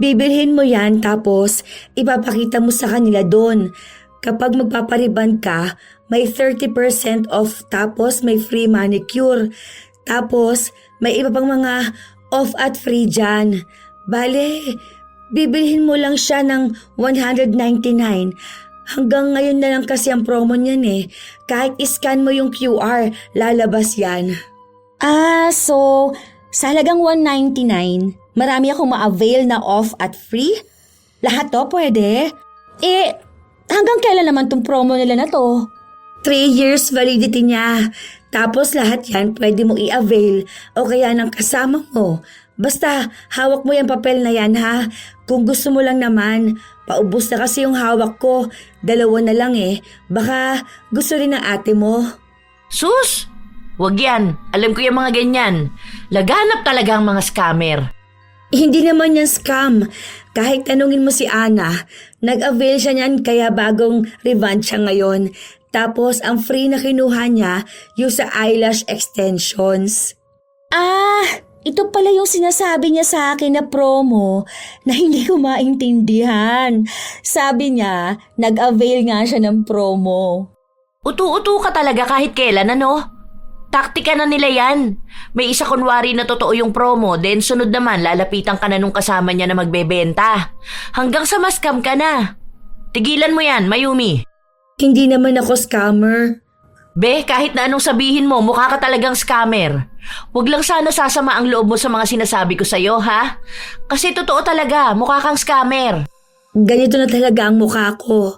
Bibilhin mo yan tapos ipapakita mo sa kanila doon. Kapag magpapariban ka, may 30% off tapos may free manicure. Tapos may iba pang mga off at free dyan. Bale, bibilhin mo lang siya ng $199. Hanggang ngayon na lang kasi ang promo niyan Kahit iscan mo yung QR, lalabas yan. Ah, so sa halagang $199, marami akong ma-avail na off at free? Lahat to pwede? Hanggang kailan naman tong promo nila na to? 3 years validity niya. Tapos lahat yan pwede mo i-avail o kaya ng kasama mo. Basta hawak mo yung papel na yan ha. Kung gusto mo lang naman, paubos na kasi yung hawak ko. 2 na lang Baka gusto rin ng ate mo. Sus! Wag yan. Alam ko yung mga ganyan. Laganap talaga ang mga scammer. Hindi naman yan scam. Kahit tanungin mo si Ana, nag-avail siya niyan kaya bagong revamp siya ngayon. Tapos ang free na kinuha niya yung sa eyelash extensions. Ah, ito pala yung sinasabi niya sa akin na promo na hindi ko maintindihan. Sabi niya, nag-avail nga siya ng promo. Utu-utu ka talaga kahit kailan, ano? Taktika na nila yan. May isa kunwari na totoo yung promo, then sunod naman lalapitan ka na nung kasama niya na magbebenta. Hanggang sa mascam ka na. Tigilan mo yan, Mayumi. Hindi naman ako scammer. Be, kahit na anong sabihin mo, mukha ka talagang scammer. Huwag lang sana sasama ang loob mo sa mga sinasabi ko sa'yo, ha? Kasi totoo talaga, mukha kang scammer. Ganito na talaga ang mukha ko.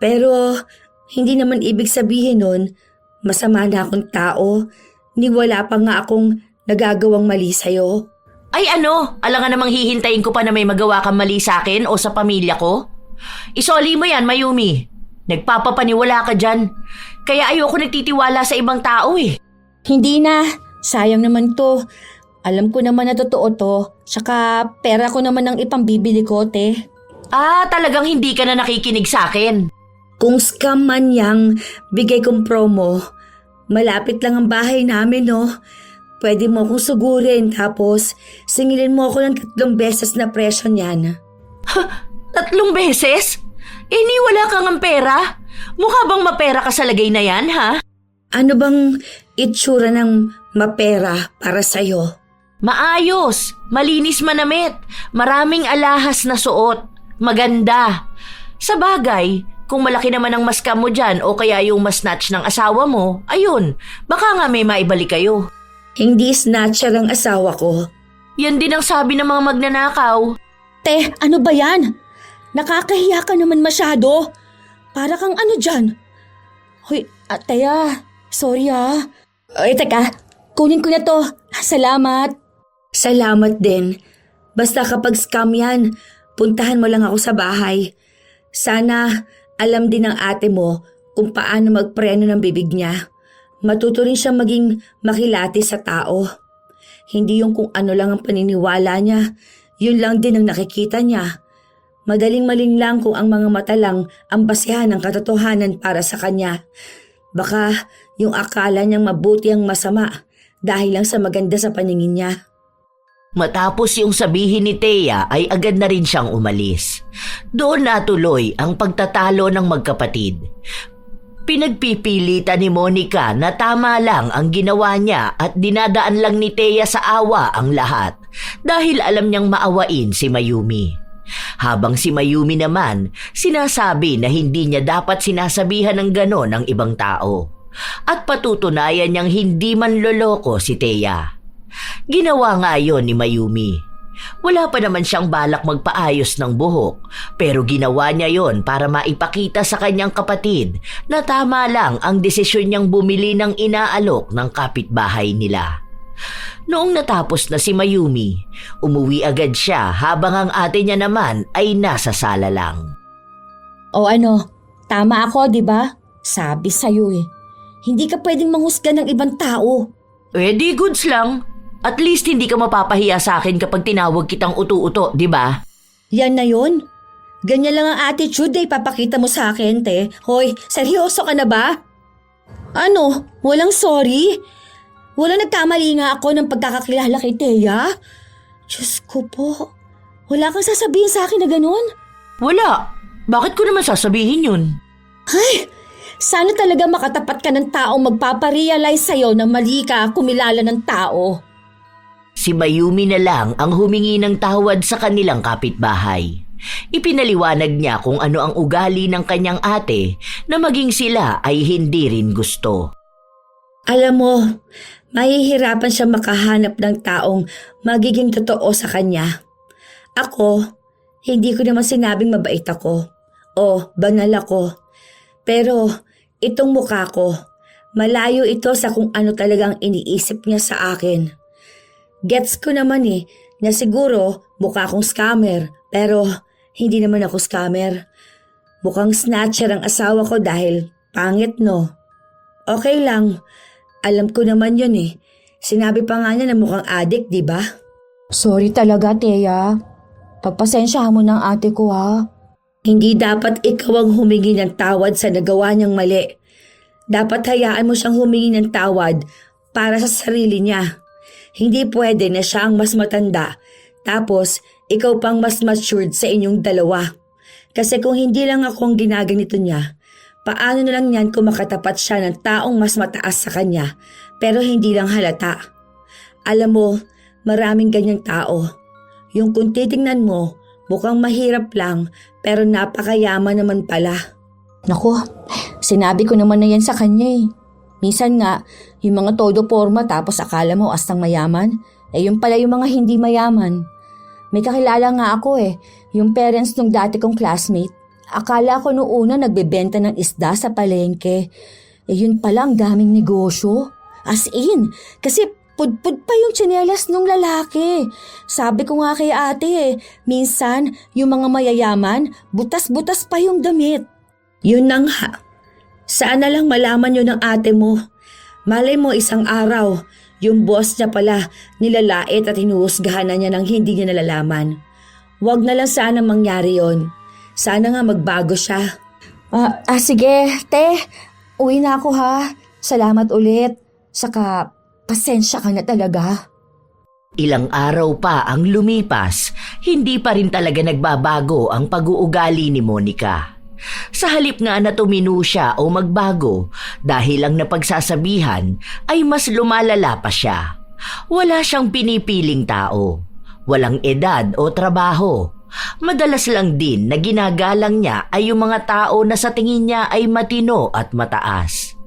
Pero hindi naman ibig sabihin nun, masama na akong tao. Ni wala pa nga akong nagagawang mali sa'yo. Ay ano, alangan namang hihintayin ko pa na may magawa kang mali sa akin o sa pamilya ko? Isoli mo yan, Mayumi. Nagpapapaniwala ka dyan. Kaya ayoko nagtitiwala sa ibang tao Hindi na, sayang naman to. Alam ko naman na totoo to. Tsaka pera ko naman ang ipambibili ko, te. Ah, talagang hindi ka na nakikinig sa akin. Kung scam man yang bigay kong promo, malapit lang ang bahay namin, no? Pwede mo akong sugurin tapos singilin mo ako ng 3 beses na presyo niyan. 3 beses? Ni wala kang ang pera? Mukha bang mapera ka sa lagay na yan, ha? Ano bang itsura ng mapera para sa'yo? Maayos, malinis manamit, maraming alahas na suot, maganda. Sa bagay, kung malaki naman ang maskam mo dyan o kaya yung masnatch ng asawa mo, ayun, baka nga may maibalik kayo. Hindi snatcher ang asawa ko. Yan din ang sabi ng mga magnanakaw. Te, ano ba yan? Nakakahiya ka naman masyado. Para kang ano dyan? Hoy, Teya, sorry ah. Ay, teka, kunin ko na to. Salamat. Salamat din. Basta kapag scam yan, puntahan mo lang ako sa bahay. Sana alam din ng ate mo kung paano magpreno ng bibig niya. Matuto rin siya maging makilati sa tao. Hindi yung kung ano lang ang paniniwala niya, yun lang din ang nakikita niya. Madaling malinlang kung ang mga mata lang ang basehan ng katotohanan para sa kanya. Baka yung akala niyang mabuti ang masama dahil lang sa maganda sa paningin niya. Matapos yung sabihin ni Thea ay agad na rin siyang umalis. Doon natuloy ang pagtatalo ng magkapatid. Pinagpipilitan ni Monica na tama lang ang ginawa niya at dinadaan lang ni Thea sa awa ang lahat dahil alam niyang maawain si Mayumi. Habang si Mayumi naman, sinasabi na hindi niya dapat sinasabihan ng ganon ng ibang tao. At patutunayan niyang hindi man loloko si Thea. Ginawa nga yon ni Mayumi. Wala pa naman siyang balak magpaayos ng buhok, pero ginawa niya yon para maipakita sa kanyang kapatid na tama lang ang desisyon niyang bumili ng inaalok ng kapitbahay nila. Noong natapos na si Mayumi, umuwi agad siya habang ang ate niya naman ay nasa sala lang. O ano, tama ako, di ba? Sabi sa'yo eh. Hindi ka pwedeng manghusga ng ibang tao. Di goods lang. At least hindi ka mapapahiya sa akin kapag tinawag kitang uto-uto, di ba? Yan na yun. Ganyan lang ang attitude na ipapakita mo sa akin, te. Hoy, seryoso ka na ba? Ano? Walang sorry? Walang nagkamali nga ako ng pagkakakilala kay Thea? Diyos ko po. Wala kang sasabihin sa akin na ganun? Wala. Bakit ko naman sasabihin yun? Ay, sana talaga makatapat ka ng taong magpaparealize sa'yo na mali ka kumilala ng tao. Si Mayumi na lang ang humingi ng tawad sa kanilang kapitbahay. Ipinaliwanag niya kung ano ang ugali ng kanyang ate na maging sila ay hindi rin gusto. Alam mo, mahihirapan siya makahanap ng taong magiging totoo sa kanya. Ako, hindi ko naman sinabing mabait ako o banal ako. Pero itong mukha ko, malayo ito sa kung ano talagang iniisip niya sa akin. Gets ko naman na siguro mukha akong scammer pero hindi naman ako scammer. Mukhang snatcher ang asawa ko dahil pangit no. Okay lang, alam ko naman yun Sinabi pa nga niya na mukhang addict, di ba? Sorry talaga, Thea. Pagpasensyahan mo ng ate ko ha. Hindi dapat ikaw ang humingi ng tawad sa nagawa niyang mali. Dapat hayaan mo siyang humingi ng tawad para sa sarili niya. Hindi pwede na siya ang mas matanda, tapos ikaw pang mas matured sa inyong dalawa. Kasi kung hindi lang ako ang ginaganito niya, paano na lang yan kung makatapat siya ng taong mas mataas sa kanya, pero hindi lang halata. Alam mo, maraming ganyang tao. Yung kung titingnan mo, mukhang mahirap lang, pero napakayaman naman pala. Naku, sinabi ko naman na yan sa kanya Minsan nga, yung mga todo porma tapos akala mo astang mayaman, yun pala yung mga hindi mayaman. May kakilala nga ako yung parents nung dati kong classmate. Akala ko noong una nagbebenta ng isda sa palengke. Yun pala ang daming negosyo. As in, kasi pudpud pa yung tsinelas nung lalaki. Sabi ko nga kay ate minsan yung mga mayayaman, butas-butas pa yung damit. Yun na nga. Sana lang malaman yun ng ate mo. Malay mo isang araw, yung boss niya pala nilalait at hinuhusgahan na niya ng hindi niya nalalaman. Huwag na lang sana mangyari yon. Sana nga magbago siya. Sige, te. Uwi na ako ha. Salamat ulit. Saka, pasensya ka na talaga. Ilang araw pa ang lumipas, hindi pa rin talaga nagbabago ang pag-uugali ni Monica. Sa halip nga na tumino siya o magbago dahil lang napagsasabihan ay mas lumalala pa siya. Wala siyang pinipiling tao. Walang edad o trabaho. Madalas lang din na ginagalang niya ay yung mga tao na sa tingin niya ay matino at mataas.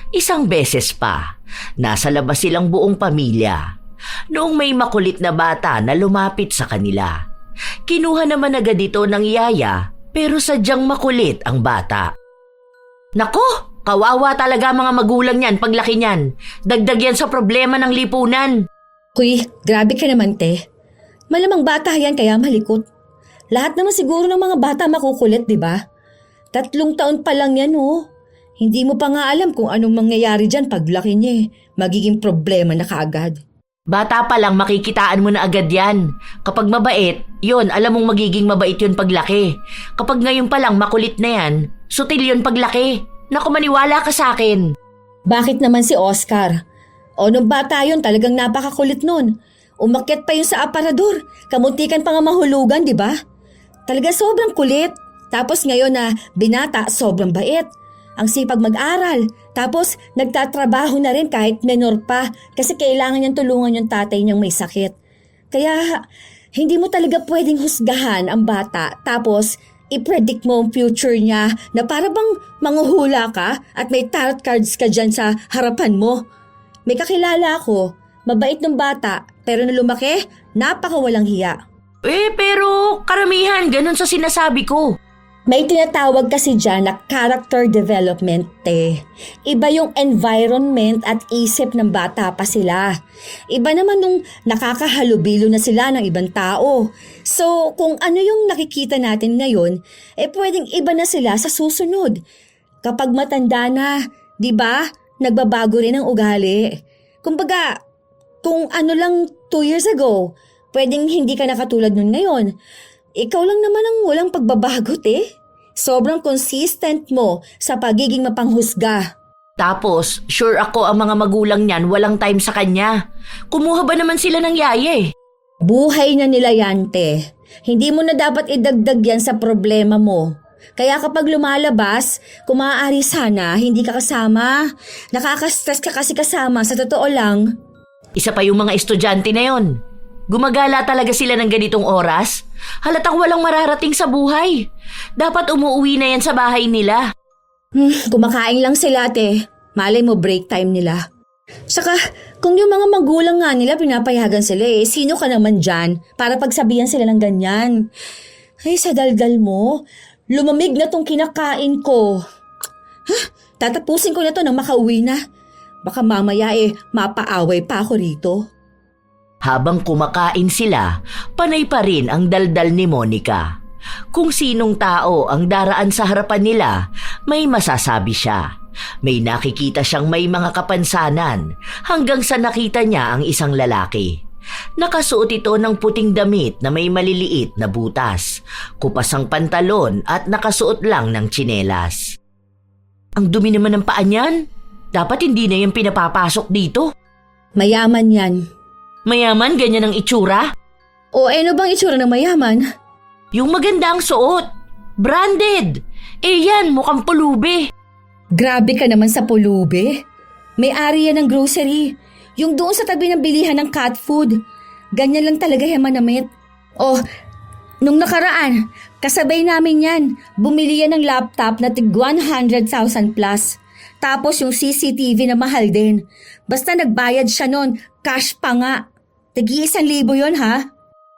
Isang beses pa, nasa labas silang buong pamilya. Noong may makulit na bata na lumapit sa kanila. Kinuha naman agad ito ng yaya pero sadyang makulit ang bata. Nako, kawawa talaga mga magulang niyan paglaki niyan. Dagdag yan sa problema ng lipunan. Kuy, grabe ka naman, te. Malamang bata yan kaya malikot. Lahat naman siguro ng mga bata makukulit, di ba? 3 taon pa lang yan, oh. Hindi mo pa nga alam kung anong mangyayari dyan paglaki niya, magiging problema na kaagad. Bata pa lang makikitaan mo na agad yan. Kapag mabait, yun, alam mong magiging mabait yun paglaki. Kapag ngayon pa lang makulit na yan, sutil yun paglaki. Naku, maniwala ka sa akin. Bakit naman si Oscar? O nung bata yun, talagang napakakulit nun. Umakyat pa yun sa aparador. Kamuntikan pa nga mahulugan, di ba? Talaga sobrang kulit. Tapos ngayon na binata, sobrang bait. Ang sipag mag-aral. Tapos nagtatrabaho na rin kahit menor pa kasi kailangan niyang tulungan yung tatay niyang may sakit. Kaya hindi mo talaga pwedeng husgahan ang bata tapos i-predict mo ang future niya na para bang manghuhula ka at may tarot cards ka dyan sa harapan mo. May kakilala ako, mabait ng bata pero nung lumaki, napakawalang hiya. Pero karamihan ganun sa sinasabi ko. May tinatawag kasi dyan na character development, te. Iba yung environment at isip ng bata pa sila. Iba naman nung nakakahalubilo na sila ng ibang tao. So, kung ano yung nakikita natin ngayon, pwedeng iba na sila sa susunod. Kapag matanda na, di ba, nagbabago rin ang ugali. Kumbaga, kung ano lang 2 years ago, pwedeng hindi ka nakatulad nun ngayon. Ikaw lang naman ang walang pagbabago, te. Sobrang consistent mo sa pagiging mapanghusga. Tapos, sure ako ang mga magulang niyan walang time sa kanya. Kumuha ba naman sila ng yaya eh? Buhay na nila yan, te. Hindi mo na dapat idagdag yan sa problema mo. Kaya kapag lumalabas, kung maaari sana, hindi ka kasama. Nakaka-stress ka kasi kasama, sa totoo lang. Isa pa yung mga estudyante na yon. Gumagala talaga sila ng ganitong oras? Halatang walang mararating sa buhay. Dapat umuwi na yan sa bahay nila. Kumakain lang sila, te. Malay mo break time nila. Saka, kung yung mga magulang nga nila pinapayagan sila sino ka naman dyan para pagsabihan sila ng ganyan? Ay, sa dalgal mo, lumamig na tong kinakain ko. Tatapusin ko na to nang makauwi na. Baka mamaya mapaaway pa ako rito. Habang kumakain sila, panay pa rin ang daldal ni Monica. Kung sinong tao ang daraan sa harapan nila, may masasabi siya. May nakikita siyang may mga kapansanan hanggang sa nakita niya ang isang lalaki. Nakasuot ito ng puting damit na may maliliit na butas, kupas ang pantalon at nakasuot lang ng tsinelas. Ang dumi naman ng paa niyan. Dapat hindi na yan pinapapasok dito. Mayaman yan. Mayaman, ganyan ang itsura? O ano bang itsura ng mayaman? Yung maganda ang suot. Branded. Yan, mukhang pulubi. Grabe ka naman sa pulube. May-ari yan ng grocery. Yung doon sa tabi ng bilihan ng cat food. Ganyan lang talaga yung manamit. Nung nakaraan, kasabay namin yan. Bumili yan ng laptop na tig 100,000 plus. Tapos yung CCTV na mahal din. Basta nagbayad siya nun, cash pa nga. Tigi 1,000 yun, ha?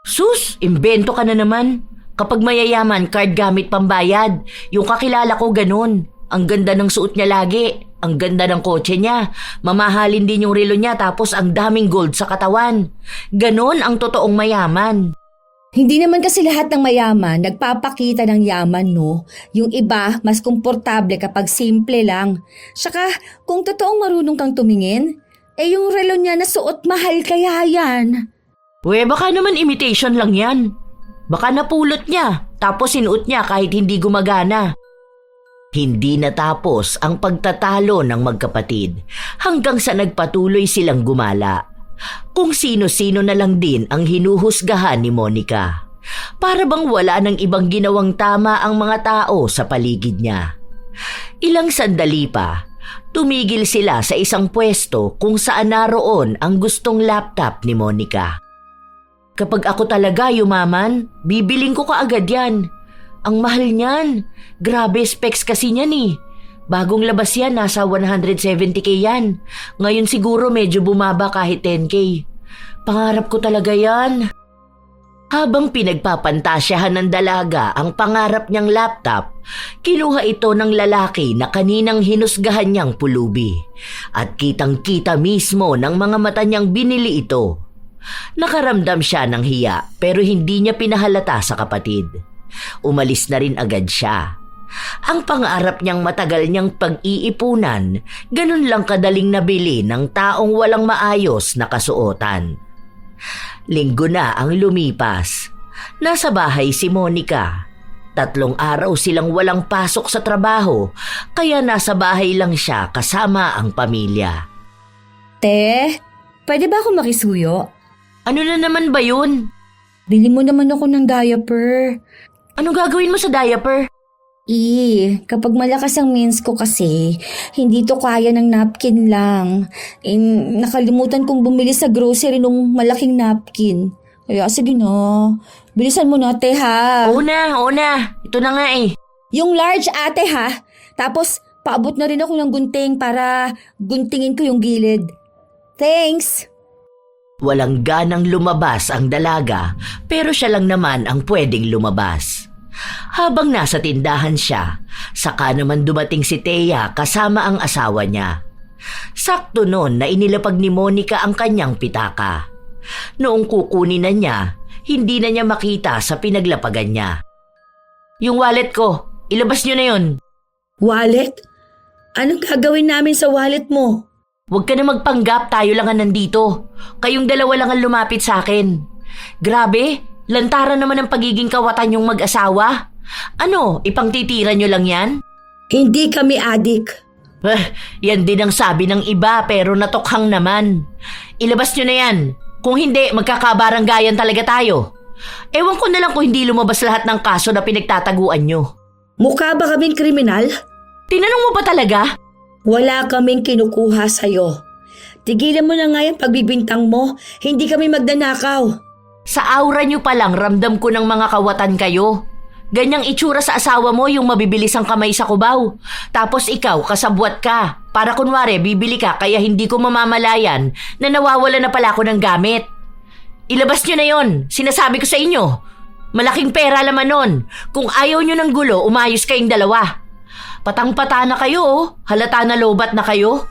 Sus, imbento ka na naman. Kapag mayayaman, card gamit pambayad. Yung kakilala ko ganun. Ang ganda ng suot niya lagi. Ang ganda ng kotse niya. Mamahalin din yung relo niya tapos ang daming gold sa katawan. Ganon ang totoong mayaman. Hindi naman kasi lahat ng mayaman nagpapakita ng yaman, no? Yung iba, mas komportable kapag simple lang. Saka, kung totoong marunong kang tumingin, yung relo niya na suot mahal kaya yan. Baka naman imitation lang yan. Baka napulot niya, tapos sinuot niya kahit hindi gumagana. Hindi natapos ang pagtatalo ng magkapatid hanggang sa nagpatuloy silang gumala. Kung sino-sino na lang din ang hinuhusgahan ni Monica. Para bang wala ng ibang ginawang tama ang mga tao sa paligid niya. Ilang sandali pa, tumigil sila sa isang pwesto kung saan naroon ang gustong laptop ni Monica. Kapag ako talaga yumaman, bibiling ko kaagad yan. Ang mahal niyan. Grabe specs kasi niyan eh. Bagong labas yan, nasa 170k yan. Ngayon siguro medyo bumaba kahit 10k. Pangarap ko talaga yan. Habang pinagpapantasyahan ng dalaga ang pangarap niyang laptop, kinuha ito ng lalaki na kaninang hinusgahan niyang pulubi. At kitang-kita mismo ng mga mata niyang binili ito. Nakaramdam siya ng hiya pero hindi niya pinahalata sa kapatid. Umalis na rin agad siya. Ang pangarap niyang matagal niyang pag-iipunan, ganun lang kadaling nabili ng taong walang maayos na kasuotan. Linggo na ang lumipas. Nasa bahay si Monica. 3 araw silang walang pasok sa trabaho, kaya nasa bahay lang siya kasama ang pamilya. Te, pwede ba ako makisuyo? Ano na naman ba yun? Bili mo naman ako ng diaper. Anong gagawin mo sa diaper? Kapag malakas ang mens ko kasi, hindi to kaya ng napkin lang. Nakalimutan kong bumili sa grocery nung malaking napkin. Kaya sige na, bilisan mo na ate ha. Oo na. Ito na nga eh. Yung large ate ha. Tapos paabot na rin ako ng gunting para guntingin ko yung gilid. Thanks. Walang ganang lumabas ang dalaga pero siya lang naman ang pwedeng lumabas. Habang nasa tindahan siya, saka naman dumating si Thea kasama ang asawa niya. Sakto noon na inilapag ni Monica ang kanyang pitaka. Noong kukunin na niya, hindi na niya makita sa pinaglapagan niya. Yung wallet ko, ilabas niyo na yun. Wallet? Anong gagawin namin sa wallet mo? Huwag ka na magpanggap, tayo lang ang nandito. Kayong dalawa lang ang lumapit sa akin. Grabe, lantaran naman ang pagiging kawatan yung mag-asawa. Ano, ipangtitira nyo lang yan? Hindi kami adik. Yan din ang sabi ng iba pero natokhang naman. Ilabas nyo na yan. Kung hindi, magkakabaranggayan talaga tayo. Ewan ko na lang kung hindi lumabas lahat ng kaso na pinagtataguan nyo. Mukha ba kaming kriminal? Tinanong mo ba talaga? Wala kaming kinukuha sa'yo. Tigilan mo na nga yung pagbibintang mo. Hindi kami magnanakaw. Sa aura nyo pa lang ramdam ko ng mga kawatan kayo. Ganyang itsura sa asawa mo yung mabibilis ang kamay sa kubaw. Tapos ikaw, kasabwat ka. Para kunwari, bibili ka kaya hindi ko mamamalayan na nawawala na pala ako ng gamit. Ilabas nyo na yon. Sinasabi ko sa inyo. Malaking pera laman nun. Kung ayaw nyo ng gulo, umayos kayong dalawa. Patang-pata na kayo, oh. Halata na lobat na kayo.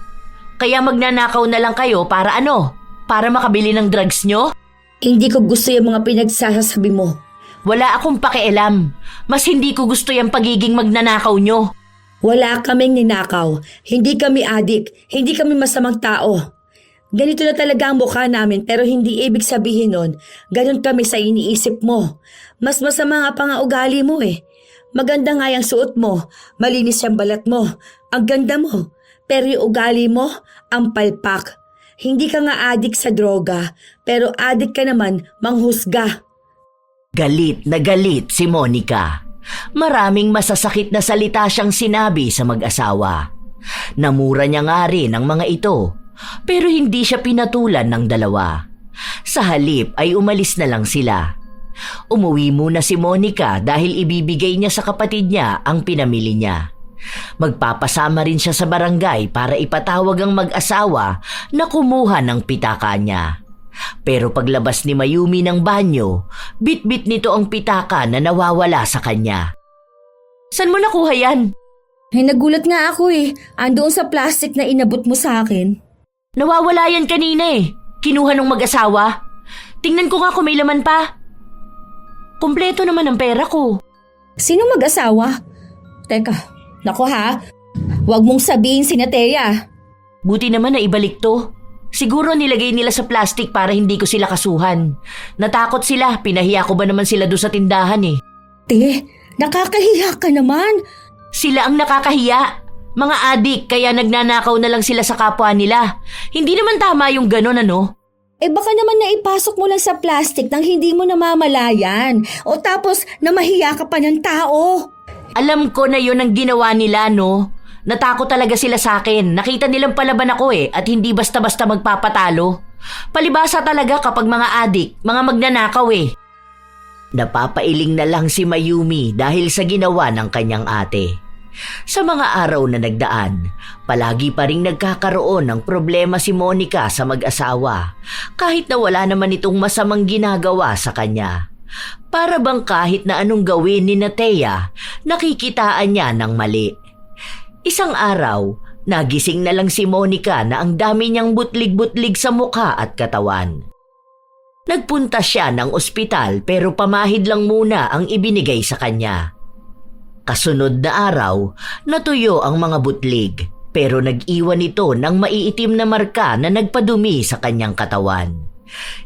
Kaya magnanakaw na lang kayo para ano? Para makabili ng drugs nyo? Hindi ko gusto yung mga pinagsasabi mo. Wala akong pakialam. Mas hindi ko gusto yung pagiging magnanakaw nyo. Wala kaming ninakaw. Hindi kami adik. Hindi kami masamang tao. Ganito na talaga ang mukha namin pero hindi ibig sabihin nun, ganun kami sa iniisip mo. Mas masama nga pa nga ugali mo eh. Maganda nga yung suot mo, malinis yung balat mo, ang ganda mo. Pero yung ugali mo, ang palpak. Hindi ka nga adik sa droga, pero adik ka naman manghusga. Galit na galit si Monica. Maraming masasakit na salita siyang sinabi sa mag-asawa. Namura niya nga rin ang mga ito, pero hindi siya pinatulan ng dalawa. Sa halip ay umalis na lang sila. Umuwi muna si Monica dahil ibibigay niya sa kapatid niya ang pinamili niya. Magpapasama rin siya sa barangay para ipatawag ang mag-asawa na kumuha ng pitaka niya. Pero paglabas ni Mayumi ng banyo, bit-bit nito ang pitaka na nawawala sa kanya. Saan mo nakuha yan? Ay nagulat nga ako eh, andoon sa plastic na inabot mo sa akin. Nawawala yan kanina eh. Kinuha ng mag-asawa. Tingnan ko nga kung may laman pa. Kumpleto naman ang pera ko. Sino mag-asawa? Teka, naku ha, huwag mong sabihin si Thea. Buti naman na ibalik to. Siguro nilagay nila sa plastic para hindi ko sila kasuhan. Natakot sila, pinahiya ko ba naman sila doon sa tindahan eh. Te, nakakahiya ka naman. Sila ang nakakahiya. Mga adik kaya nagnanakaw na lang sila sa kapwa nila. Hindi naman tama yung ganon ano. Baka naman naipasok mo lang sa plastic nang hindi mo namamalayan. O tapos namahiya ka pa ng tao. Alam ko na yun ang ginawa nila, no? Natakot talaga sila sa akin. Nakita nilang palaban ako at hindi basta-basta magpapatalo. Palibasa talaga kapag mga adik, mga magnanakaw Napapailing na lang si Mayumi dahil sa ginawa ng kanyang ate. Sa mga araw na nagdaan, palagi pa ring nagkakaroon ng problema si Monica sa mag-asawa kahit na wala naman itong masamang ginagawa sa kanya. Para bang kahit na anong gawin ni Natea, nakikitaan niya ng mali. Isang araw, nagising na lang si Monica na ang dami niyang butlig-butlig sa mukha at katawan. Nagpunta siya ng ospital pero pamahid lang muna ang ibinigay sa kanya. Kasunod na araw, natuyo ang mga butlig pero nag-iwan ito ng maiitim na marka na nagpadumi sa kanyang katawan.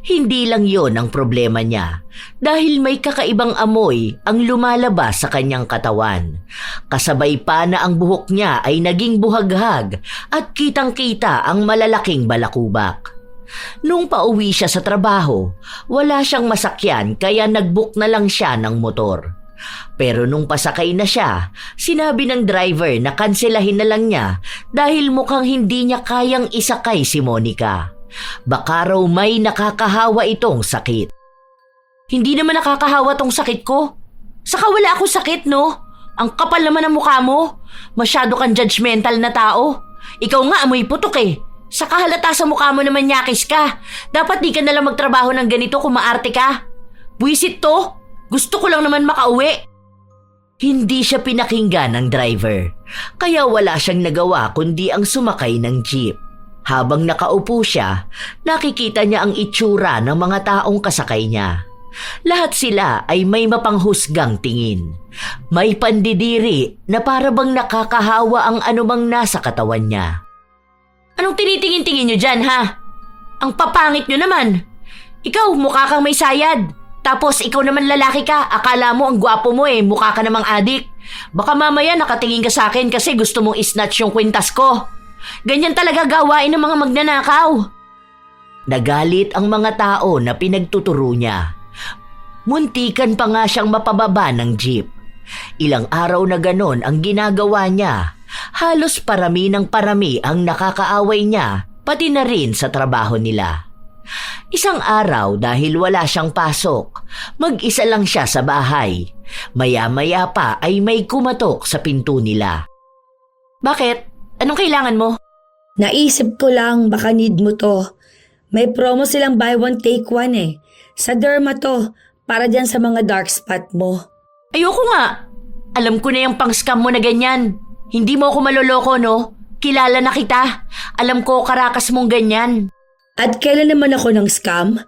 Hindi lang yon ang problema niya dahil may kakaibang amoy ang lumalabas sa kanyang katawan. Kasabay pa na ang buhok niya ay naging buhaghag at kitang-kita ang malalaking balakubak. Nung pauwi siya sa trabaho, wala siyang masakyan kaya nag-book na lang siya ng motor. Pero nung pasakay na siya, sinabi ng driver na kanselahin na lang niya dahil mukhang hindi niya kayang isakay si Monica. Baka raw may nakakahawa itong sakit. Hindi naman nakakahawa tong sakit ko. Saka wala akong sakit, no? Ang kapal naman ng mukha mo. Masyado kang judgmental na tao. Ikaw nga amoy putok Saka halata sa mukha mo naman nyakis ka. Dapat di ka nalang magtrabaho ng ganito kung maarte ka. Buwisit to. Gusto ko lang naman makauwi. Hindi siya pinakinggan ng driver. Kaya wala siyang nagawa kundi ang sumakay ng jeep. Habang nakaupo siya, nakikita niya ang itsura ng mga taong kasakay niya. Lahat sila ay may mapanghusgang tingin. May pandidiri na para bang nakakahawa ang anumang nasa katawan niya. Anong tinitingin-tingin niyo dyan, ha? Ang papangit niyo naman. Ikaw, mukha kang may sayad. Tapos ikaw naman lalaki ka. Akala mo ang gwapo mo mukha ka namang adik. Baka mamaya nakatingin ka sa akin kasi gusto mong isnatch yung kwintas ko. Ganyan talaga gawain ng mga magnanakaw. Nagalit ang mga tao na pinagtuturo niya. Muntikan pa nga siyang mapababa ng jeep. Ilang araw na ganon ang ginagawa niya. Halos parami ng parami ang nakakaaway niya, pati na rin sa trabaho nila. Isang araw dahil wala siyang pasok, mag-isa lang siya sa bahay. Maya-maya pa ay may kumatok sa pinto nila. Bakit? Anong kailangan mo? Naisip ko lang baka need mo to. May promo silang buy one take one Sa Derma to, para dyan sa mga dark spot mo. Ayoko nga. Alam ko na yung pang-scam mo na ganyan. Hindi mo ako maloloko, no? Kilala na kita. Alam ko karakas mong ganyan. At kailan naman ako ng scam?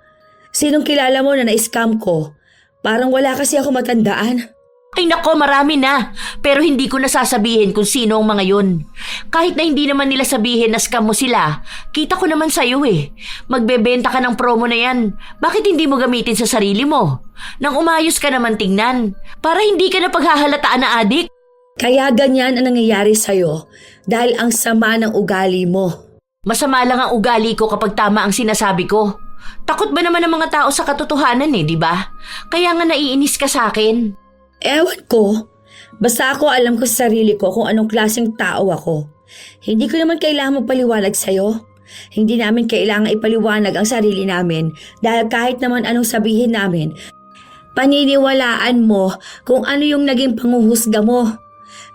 Sinong kilala mo na na-scam ko? Parang wala kasi ako matandaan. Ay nako, marami na. Pero hindi ko nasasabihin kung sino ang mga yun. Kahit na hindi naman nila sabihin na scam mo sila, kita ko naman sa'yo Magbebenta ka ng promo na yan. Bakit hindi mo gamitin sa sarili mo? Nang umayos ka naman tingnan. Para hindi ka na paghahalataan na adik. Kaya ganyan ang nangyayari sa'yo dahil ang sama ng ugali mo. Masama lang ang ugali ko kapag tama ang sinasabi ko. Takot ba naman ang mga tao sa katotohanan di ba? Kaya nga naiinis ka sa akin. Ewan ko. Basta ako alam ko sa sarili ko kung anong klaseng tao ako. Hindi ko naman kailangan magpaliwanag sa'yo. Hindi namin kailangan ipaliwanag ang sarili namin dahil kahit naman anong sabihin namin, paniniwalaan mo kung ano yung naging panguhusga mo.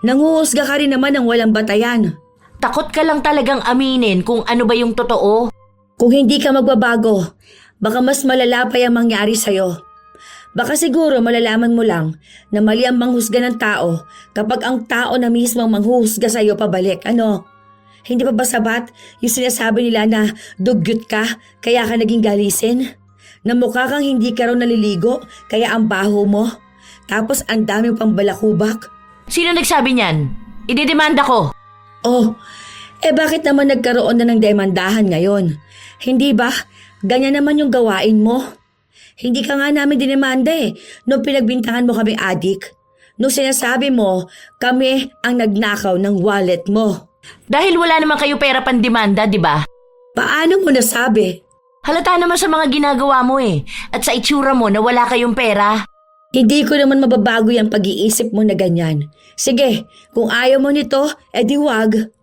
Nanguhusga ka rin naman ng walang batayan. Takot ka lang talagang aminin kung ano ba yung totoo. Kung hindi ka magbabago, baka mas malala pa yung mangyari sa'yo. Baka siguro malalaman mo lang na mali ang manghusga ng tao kapag ang tao na mismo ang manghuhusga sa'yo pabalik. Hindi pa ba sabat yung sinasabi nila na dugyot ka kaya ka naging galisin? Na mukha kang hindi ka raw naliligo kaya ang baho mo? Tapos ang daming pang balakubak? Sino nagsabi niyan? Ididemanda ko. Oh, bakit naman nagkaroon na ng demandahan ngayon? Hindi ba? Ganyan naman yung gawain mo. Hindi ka nga namin dinemanda nung pinagbintangan mo kami adik. Nung sinasabi mo, kami ang nagnakaw ng wallet mo. Dahil wala naman kayo pera pandemanda, di ba? Paano mo nasabi? Halata naman sa mga ginagawa mo eh. At sa itsura mo na wala kayong pera. Hindi ko naman mababago yung pag-iisip mo na ganyan. Sige, kung ayaw mo nito, edi wag.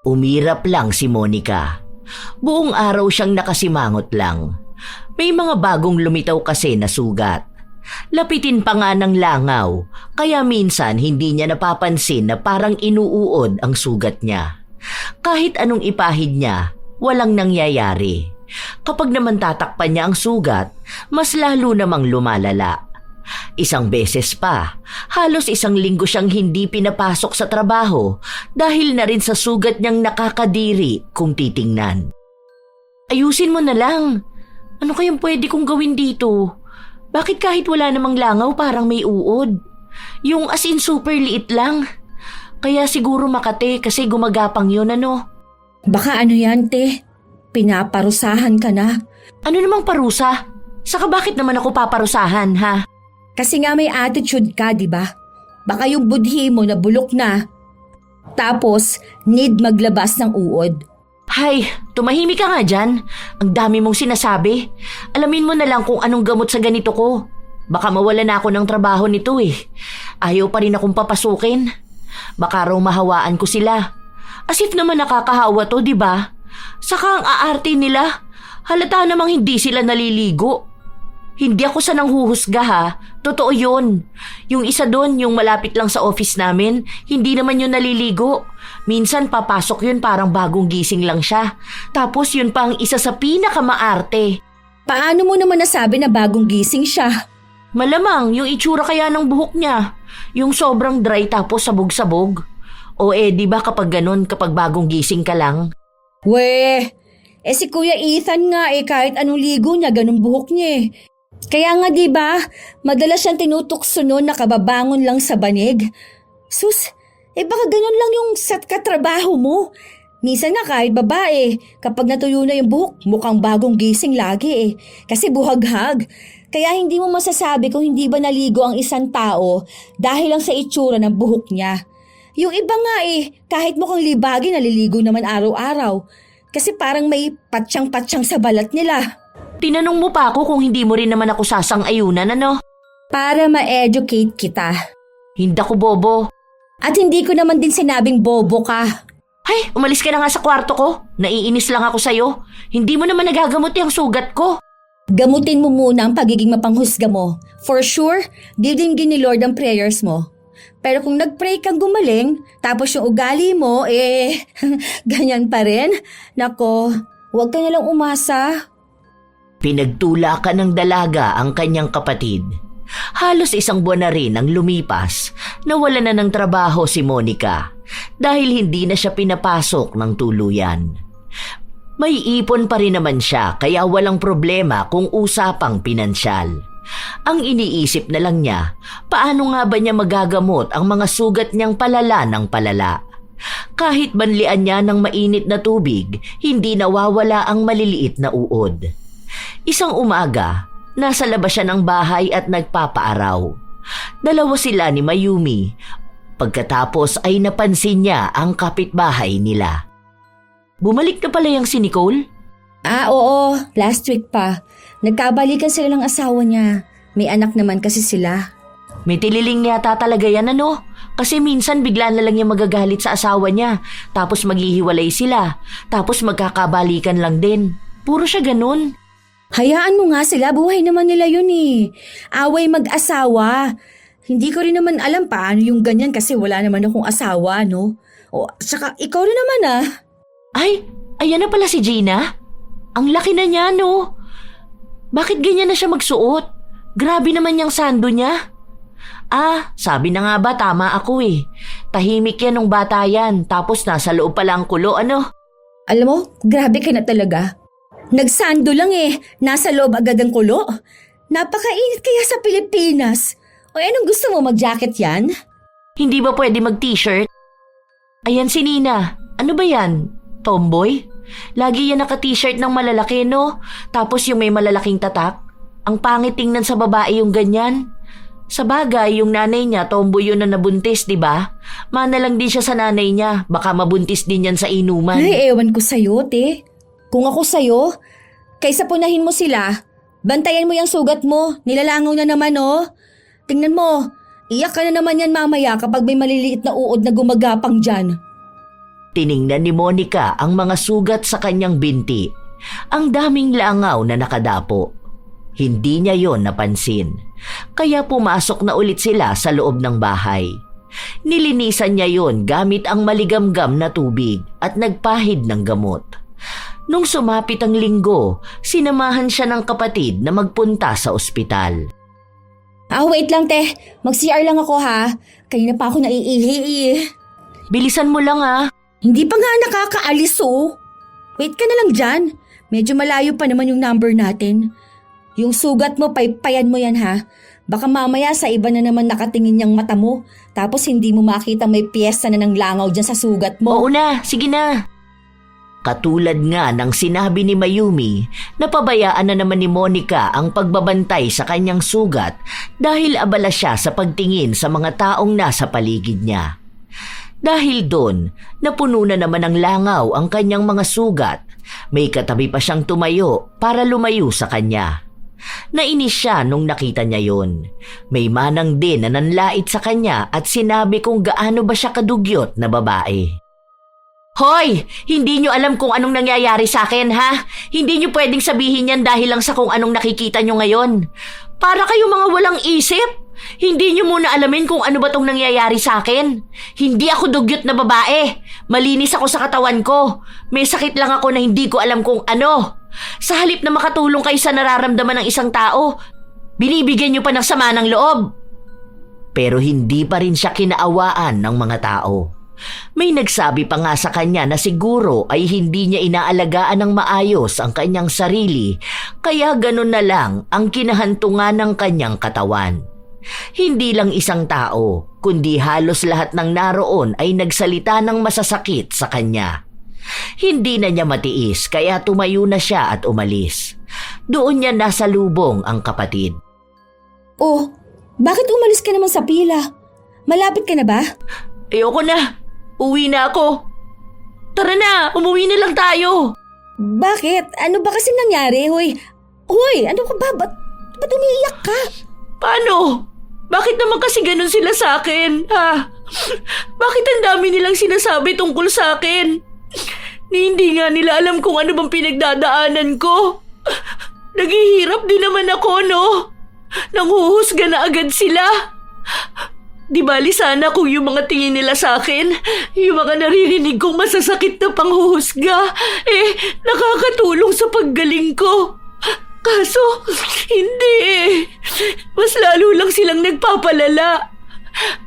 Umirap lang si Monica. Buong araw siyang nakasimangot lang. May mga bagong lumitaw kasi na sugat. Lapitin pa nga ng langaw, kaya minsan hindi niya napapansin na parang inuuod ang sugat niya. Kahit anong ipahid niya, walang nangyayari. Kapag naman tatakpan niya ang sugat, mas lalo namang lumalala. Isang beses pa, halos 1 linggo siyang hindi pinapasok sa trabaho dahil na rin sa sugat niyang nakakadiri kung titingnan. Ayusin mo na lang. Ano kayang pwede kong gawin dito? Bakit kahit wala namang langaw parang may uod? Yung as in super liit lang. Kaya siguro Makate kasi gumagapang yun ano. Baka ano yan, te? Pinaparusahan ka na. Ano namang parusa? Saka bakit naman ako paparusahan ha? Kasi nga may attitude ka, di ba? Baka yung budhi mo na bulok na. Tapos, need maglabas ng uod. Hay, tumahimik ka nga dyan. Ang dami mong sinasabi. Alamin mo na lang kung anong gamot sa ganito ko. Baka mawala na ako ng trabaho nito eh. Ayaw pa rin akong papasukin. Baka raw mahawaan ko sila. As if naman nakakahawa to, di ba? Saka ang aarte nila. Halata namang hindi sila naliligo. Hindi ako sa nanghuhusga ha. Totoo yun. Yung isa doon, yung malapit lang sa office namin, hindi naman yun naliligo. Minsan papasok yun parang bagong gising lang siya. Tapos yun pa ang isa sa pinakamaarte. Paano mo naman nasabi na bagong gising siya? Malamang yung itsura kaya ng buhok niya. Yung sobrang dry tapos sabog-sabog. O di ba kapag ganun, kapag bagong gising ka lang? Weh, si Kuya Ethan nga kahit anong ligo niya, ganun buhok niya eh. Kaya nga di ba, madalas siyang tinutukso noon nakababangon lang sa banig. Sus, baka ganun lang yung sa katrabaho mo. Minsan nga kahit babae, kapag natuyo na yung buhok, mukhang bagong gising lagi Kasi buhaghag. Kaya hindi mo masasabi kung hindi ba naligo ang isang tao dahil lang sa itsura ng buhok niya. Yung iba nga kahit mukhang libagi naliligo naman araw-araw. Kasi parang may patsyang-patsyang sa balat nila. Tinanong mo pa ako kung hindi mo rin naman ako sasang-ayunan ano? Para ma-educate kita. Hindi ako bobo. At hindi ko naman din sinabing bobo ka. Ay, umalis ka na nga sa kwarto ko. Naiinis lang ako sa'yo. Hindi mo naman nagagamot yung sugat ko. Gamutin mo muna ang pagiging mapanghusga mo. For sure, didinggin ni Lord ang prayers mo. Pero kung nag-pray kang gumaling, tapos yung ugali mo, ganyan pa rin. Nako, huwag ka nalang umasa. Pinagtulakan ng dalaga ang kanyang kapatid. Halos 1 buwan na rin ang lumipas, nawala na ng trabaho si Monica dahil hindi na siya pinapasok ng tuluyan. May ipon pa rin naman siya kaya walang problema kung usapang pinansyal. Ang iniisip na lang niya, paano nga ba niya magagamot ang mga sugat niyang palala ng palala? Kahit banlian niya ng mainit na tubig, hindi nawawala ang maliliit na uod. Isang umaga, nasa labas siya ng bahay at nagpapaaraw. Dalawa sila ni Mayumi. Pagkatapos ay napansin niya ang kapitbahay nila. Bumalik na pala yung si Nicole? Oo, last week pa. Nagkabalikan sila ng asawa niya. May anak naman kasi sila. May tililing yata talaga yan ano? Kasi minsan bigla na lang niya magagalit sa asawa niya. Tapos maghihiwalay sila. Tapos magkakabalikan lang din. Puro siya ganun. Hayaan mo nga sila, buhay naman nila yun Away mag-asawa. Hindi ko rin naman alam paano yung ganyan kasi wala naman akong asawa, no? O, saka ikaw rin naman Ay, ayan na pala si Gina. Ang laki na niya, no? Bakit ganyan na siya magsuot? Grabe naman yung sando niya. Sabi na nga ba tama ako Tahimik yan nung bata yan, tapos nasa loob pala ang kulo, ano? Alam mo, grabe ka na talaga. Nagsando lang nasa loob agad ang kulo. Napakainit kaya sa Pilipinas. O anong gusto mo, mag-jacket yan? Hindi ba pwede mag-t-shirt? Ayan si Nina. Ano ba yan? Tomboy? Lagi yan naka-t-shirt ng malalaki, no? Tapos yung may malalaking tatak. Ang pangit tingnan sa babae yung ganyan. Sa bagay, yung nanay niya, tomboy yun na nabuntis, di ba? Mana lang din siya sa nanay niya. Baka mabuntis din yan sa inuman. Ay, ewan ko sa'yo, te. Kung ako sa'yo, Kaysa punahin mo sila, bantayan mo yung sugat mo. Nilalangaw na naman oh. Tingnan mo, iyak ka na naman yan mamaya kapag may maliliit na uod na gumagapang dyan. Tiningnan ni Monica ang mga sugat sa kanyang binti. Ang daming langaw na nakadapo. Hindi niya yon napansin. Kaya pumasok na ulit sila sa loob ng bahay. Nilinisan niya yon gamit ang maligamgam na tubig at nagpahid ng gamot. Nung sumapit ang linggo, sinamahan siya ng kapatid na magpunta sa ospital. Wait lang te. Mag-CR lang ako ha. Kanina pa ako naiihi. Bilisan mo lang ha. Hindi pa nga nakakaalis oh. Wait ka na lang dyan. Medyo malayo pa naman yung number natin. Yung sugat mo, paypayan mo yan ha. Baka mamaya sa iba na naman nakatingin yung mata mo. Tapos hindi mo makita may piyesta na ng langaw dyan sa sugat mo. Oo na, sige na. Katulad nga ng sinabi ni Mayumi, napabayaan na naman ni Monica ang pagbabantay sa kanyang sugat dahil abala siya sa pagtingin sa mga taong nasa paligid niya. Dahil doon, napuno na naman ng langaw ang kanyang mga sugat. May katabi pa siyang tumayo para lumayo sa kanya. Nainis siya nung nakita niya yon. May manang din na nanlait sa kanya at sinabi kung gaano ba siya kadugyot na babae. Hoy! Hindi niyo alam kung anong nangyayari sa akin, ha? Hindi niyo pwedeng sabihin yan dahil lang sa kung anong nakikita niyo ngayon. Para kayo mga walang isip. Hindi niyo muna alamin kung ano ba tong nangyayari sa akin. Hindi ako dugyot na babae. Malinis ako sa katawan ko. May sakit lang ako na hindi ko alam kung ano. Sa halip na makatulong kayo sa nararamdaman ng isang tao, binibigyan niyo pa ng sama ng loob. Pero hindi pa rin siya kinaawaan ng mga tao. May nagsabi pa nga sa kanya na siguro ay hindi niya inaalagaan ng maayos ang kanyang sarili, kaya ganun na lang ang kinahantungan ng kanyang katawan. Hindi lang isang tao, kundi halos lahat ng naroon ay nagsalita ng masasakit sa kanya. Hindi na niya matiis kaya tumayo na siya at umalis. Doon niya nasalubong ang kapatid. Oh, bakit umalis ka naman sa pila? Malapit ka na ba? Ayoko na. Uwi na ako. Tara na, umuwi na lang tayo. Bakit? Ano ba kasi nangyari, hoy? Hoy, ano ka ba? Ba't umiiyak ka? Paano? Bakit naman kasi ganun sila sa akin, ha? Bakit ang dami nilang sinasabi tungkol sa akin? Ni hindi nga nila alam kung ano bang pinagdadaanan ko. Naghihirap din naman ako, no? Nanghuhusga na agad sila. Di bali sana kung yung mga tingin nila sa akin, yung mga naririnig kong masasakit na panghuhusga, nakakatulong sa paggaling ko. Kaso, hindi eh. Mas lalo lang silang nagpapalala.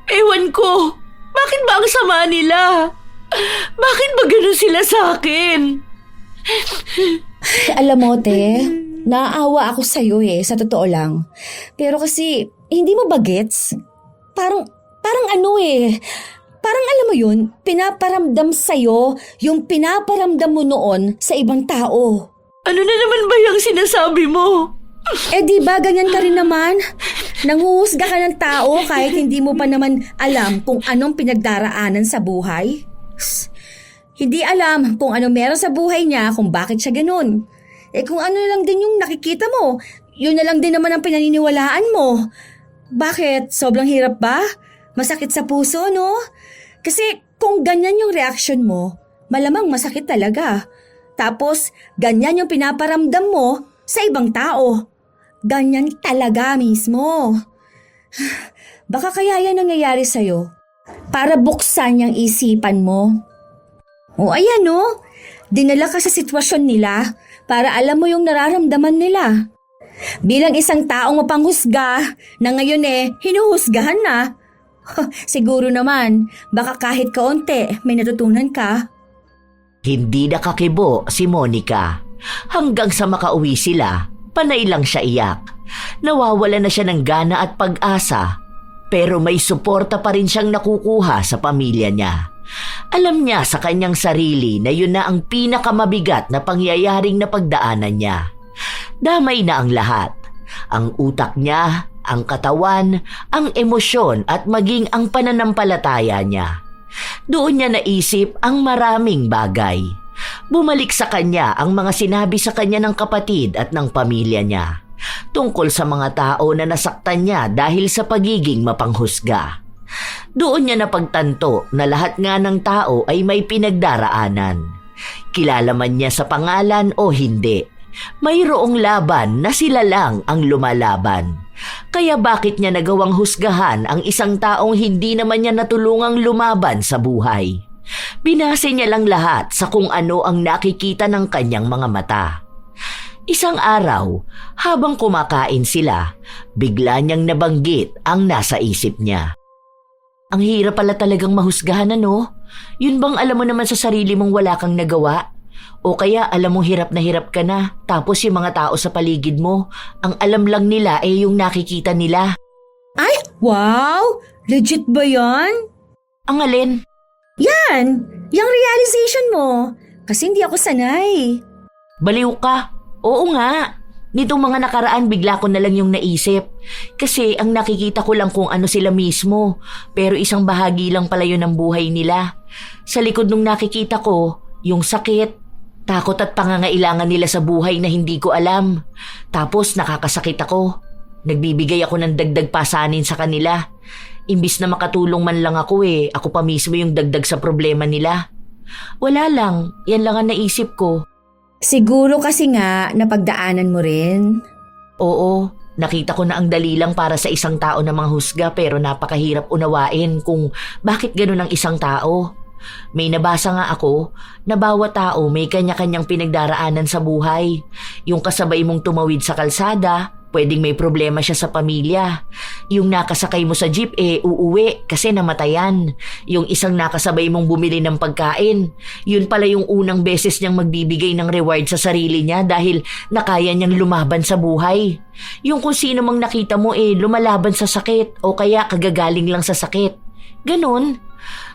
Ewan ko, bakit ba ang sama nila? Bakit ba ganun sila sa akin? Alam mo, te, naaawa ako sa'yo sa totoo lang. Pero kasi, hindi mo ba gets? Parang parang alam mo yun, pinaparamdam sa'yo yung pinaparamdam mo noon sa ibang tao. Ano na naman ba yung sinasabi mo? Di ba ganyan ka rin naman? Nanghuhusga ka ng tao kahit hindi mo pa naman alam kung anong pinagdaraanan sa buhay? Hindi alam kung ano meron sa buhay niya kung bakit siya ganun. Kung ano lang din yung nakikita mo, yun na lang din naman ang pinaniniwalaan mo. Bakit? Sobrang hirap ba? Masakit sa puso, no? Kasi kung ganyan yung reaction mo, malamang masakit talaga. Tapos, ganyan yung pinaparamdam mo sa ibang tao. Ganyan talaga mismo. Baka kaya yan nangyayari sa'yo para buksan yung isipan mo. O ayan, no? Dinala ka sa sitwasyon nila para alam mo yung nararamdaman nila. Bilang isang taong mapanghusga na ngayon hinuhusgahan na. Siguro naman, baka kahit kaunti may natutunan ka. Hindi nakakibo si Monica. Hanggang sa makauwi sila, panay lang siya iyak. Nawawala na siya ng gana at pag-asa. Pero may suporta pa rin siyang nakukuha sa pamilya niya. Alam niya sa kanyang sarili na yun na ang pinakamabigat na pangyayaring napagdaanan niya. Damay na ang lahat. Ang utak niya, ang katawan, ang emosyon at maging ang pananampalataya niya. Doon niya naisip ang maraming bagay. Bumalik sa kanya ang mga sinabi sa kanya ng kapatid at ng pamilya niya tungkol sa mga tao na nasaktan niya dahil sa pagiging mapanghusga. Doon niya napagtanto na lahat nga ng tao ay may pinagdaraanan. Kilala man niya sa pangalan o hindi, mayroong laban na sila lang ang lumalaban. Kaya bakit niya nagawang husgahan ang isang taong hindi naman niya natulungang lumaban sa buhay? Binase niya lang lahat sa kung ano ang nakikita ng kanyang mga mata. Isang araw, habang kumakain sila, bigla niyang nabanggit ang nasa isip niya. Ang hirap pala talagang mahusgahan, ano? Yun bang alam mo naman sa sarili mong wala kang nagawa? O kaya alam mong hirap na hirap ka na, tapos yung mga tao sa paligid mo, ang alam lang nila ay yung nakikita nila. Ay, wow! Legit ba yan? Ang alin? Yan! Yung realization mo. Kasi hindi ako sanay. Baliw ka. Oo nga. Nitong mga nakaraan bigla ko na lang yung naisip. Kasi ang nakikita ko lang kung ano sila mismo. Pero isang bahagi lang pala yun ng buhay nila. Sa likod nung nakikita ko, yung sakit, takot at pangangailangan nila sa buhay na hindi ko alam. Tapos nakakasakit ako. Nagbibigay ako ng dagdag pasanin sa kanila. Imbis na makatulong man lang ako ako pa mismo yung dagdag sa problema nila. Wala lang, yan lang ang naisip ko. Siguro kasi nga napagdaanan mo rin. Oo, nakita ko na ang dali lang para sa isang tao na manghusga pero napakahirap unawain kung bakit ganun ang isang tao. May nabasa nga ako na bawat tao may kanya-kanyang pinagdaraanan sa buhay. Yung kasabay mong tumawid sa kalsada, pwedeng may problema siya sa pamilya. Yung nakasakay mo sa jeep uuwi kasi namatayan. Yung isang nakasabay mong bumili ng pagkain, yun pala yung unang beses niyang magbibigay ng reward sa sarili niya dahil nakaya niyang lumaban sa buhay. Yung kung sino mang nakita mo lumalaban sa sakit o kaya kagagaling lang sa sakit. Ganon.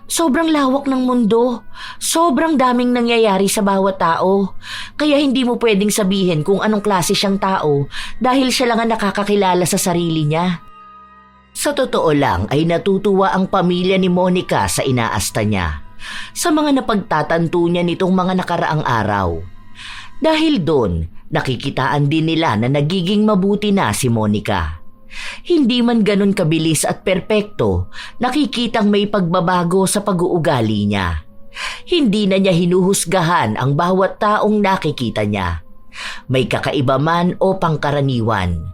Sobrang lawak ng mundo. Sobrang daming nangyayari sa bawat tao. Kaya hindi mo pwedeng sabihin kung anong klase siyang tao dahil siya lang ang nakakakilala sa sarili niya. Sa totoo lang ay natutuwa ang pamilya ni Monica sa inaasta niya, sa mga napagtatanto niya nitong mga nakaraang araw. Dahil doon, nakikitaan din nila na nagiging mabuti na si Monica. Hindi man ganun kabilis at perpekto, nakikitang may pagbabago sa pag-uugali niya. Hindi na niya hinuhusgahan ang bawat taong nakikita niya. May kakaiba man o pangkaraniwan.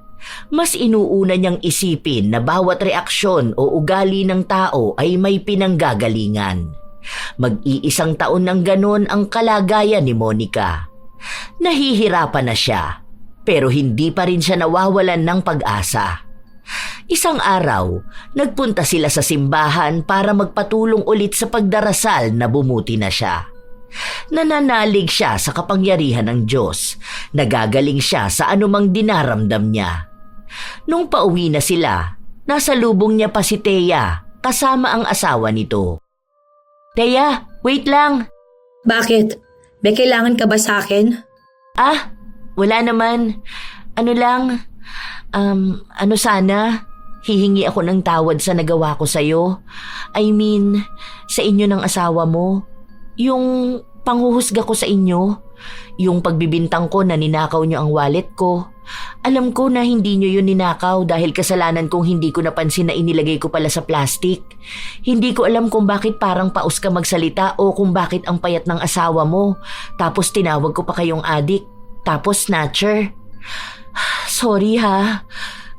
Mas inuuna niyang isipin na bawat reaksyon o ugali ng tao ay may pinanggagalingan. Mag-iisang taon ng ganon ang kalagayan ni Monica. Nahihirapan na siya, pero hindi pa rin siya nawawalan ng pag-asa. Isang araw, nagpunta sila sa simbahan para magpatulong ulit sa pagdarasal na bumuti na siya. Nananalig siya sa kapangyarihan ng Diyos, nagagaling siya sa anumang dinaramdam niya. Nung pauwi na sila, nasa lubong niya pa si Thea kasama ang asawa nito. Thea, wait lang. Bakit? May kailangan ka ba sa akin? Wala naman. Sana, hihingi ako ng tawad sa nagawa ko sa'yo. I mean, sa inyo ng asawa mo. Yung panghuhusga ko sa inyo. Yung pagbibintang ko na ninakaw nyo ang wallet ko. Alam ko na hindi nyo yun ninakaw dahil kasalanan kong hindi ko napansin na inilagay ko pala sa plastic. Hindi ko alam kung bakit parang paus ka magsalita o kung bakit ang payat ng asawa mo. Tapos tinawag ko pa kayong adik. Tapos snatcher. Sorry ha.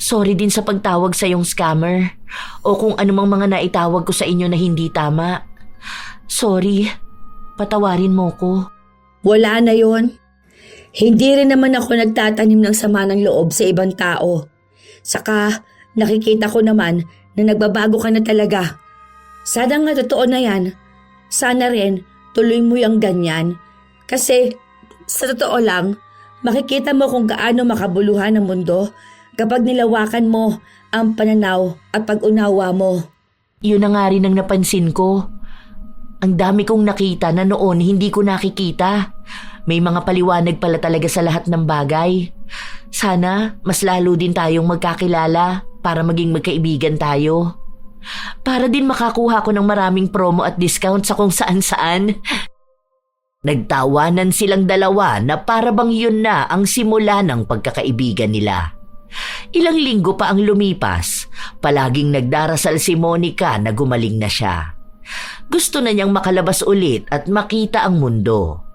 Sorry din sa pagtawag sa yung scammer. O kung anumang mga naitawag ko sa inyo na hindi tama. Sorry. Patawarin mo ko. Wala na yon. Hindi rin naman ako nagtatanim ng sama ng loob sa ibang tao. Saka nakikita ko naman na nagbabago ka na talaga. Sana nga totoo na yan. Sana rin tuloy mo yung ganyan. Kasi sa totoo lang, makikita mo kung gaano makabuluhan ang mundo kapag nilawakan mo ang pananaw at pag-unawa mo. Yun na nga rin ang napansin ko. Ang dami kong nakita na noon hindi ko nakikita. May mga paliwanag pala talaga sa lahat ng bagay. Sana mas lalo din tayong magkakilala para maging magkaibigan tayo. Para din makakuha ko ng maraming promo at discount sa kung saan-saan. Nagtawanan silang dalawa na para bang yun na ang simula ng pagkakaibigan nila. Ilang linggo pa ang lumipas, palaging nagdarasal si Monica na gumaling na siya. Gusto na niyang makalabas ulit at makita ang mundo.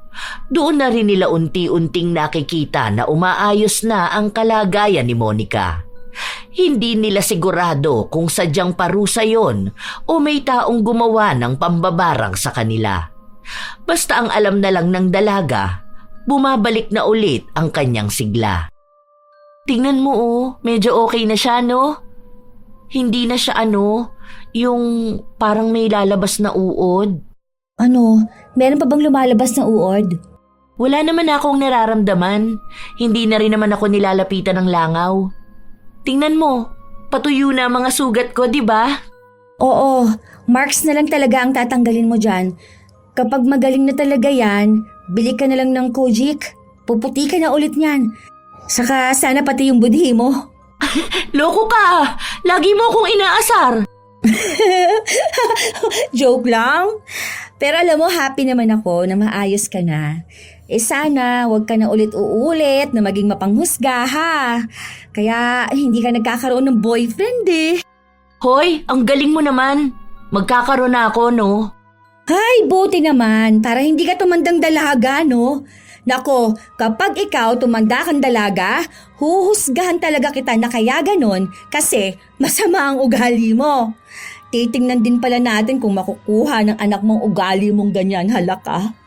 Doon na rin nila unti-unting nakikita na umaayos na ang kalagayan ni Monica. Hindi nila sigurado kung sadyang parusa yon o may taong gumawa ng pambabarang sa kanila. Basta ang alam na lang ng dalaga, bumabalik na ulit ang kanyang sigla. Tingnan mo medyo okay na siya no? Hindi na siya yung parang may lalabas na uod. Ano? Meron pa bang lumalabas na uod? Wala naman akong nararamdaman. Hindi na rin naman ako nilalapitan ng langaw. Tingnan mo, patuyo na ang mga sugat ko, di ba? Oo, marks na lang talaga ang tatanggalin mo dyan. Kapag magaling na talaga yan, bili ka na lang ng Kojic. Puputi ka na ulit niyan. Saka sana pati yung budhi mo. Loko ka! Lagi mo akong inaasar! Joke lang. Pero alam mo, happy naman ako na maayos ka na. Sana wag ka na ulit-uulit na maging mapanghusga ha. Kaya hindi ka nagkakaroon ng boyfriend eh. Hoy, ang galing mo naman. Magkakaroon na ako, no? Ay, buti naman. Para hindi ka tumandang dalaga, no? Nako, kapag ikaw tumanda kang dalaga, huhusgahan talaga kita na kaya ganon kasi masama ang ugali mo. Titingnan din pala natin kung makukuha ng anak mong ugali mong ganyan, halaka.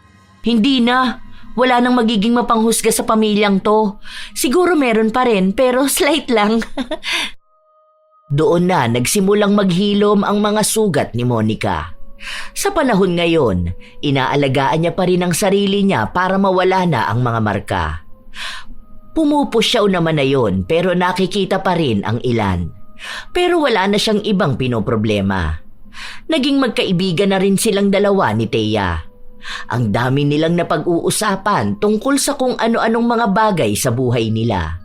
Hindi na. Wala nang magiging mapanghusga sa pamilyang to. Siguro meron pa rin pero slight lang. Doon na nagsimulang maghilom ang mga sugat ni Monica. Sa panahon ngayon, inaalagaan niya pa rin ang sarili niya para mawala na ang mga marka. Pumupusyaw naman na yon pero nakikita pa rin ang ilan. Pero wala na siyang ibang pinoproblema. Naging magkaibigan na rin silang dalawa ni Thea. Ang dami nilang napag-uusapan tungkol sa kung ano-anong mga bagay sa buhay nila.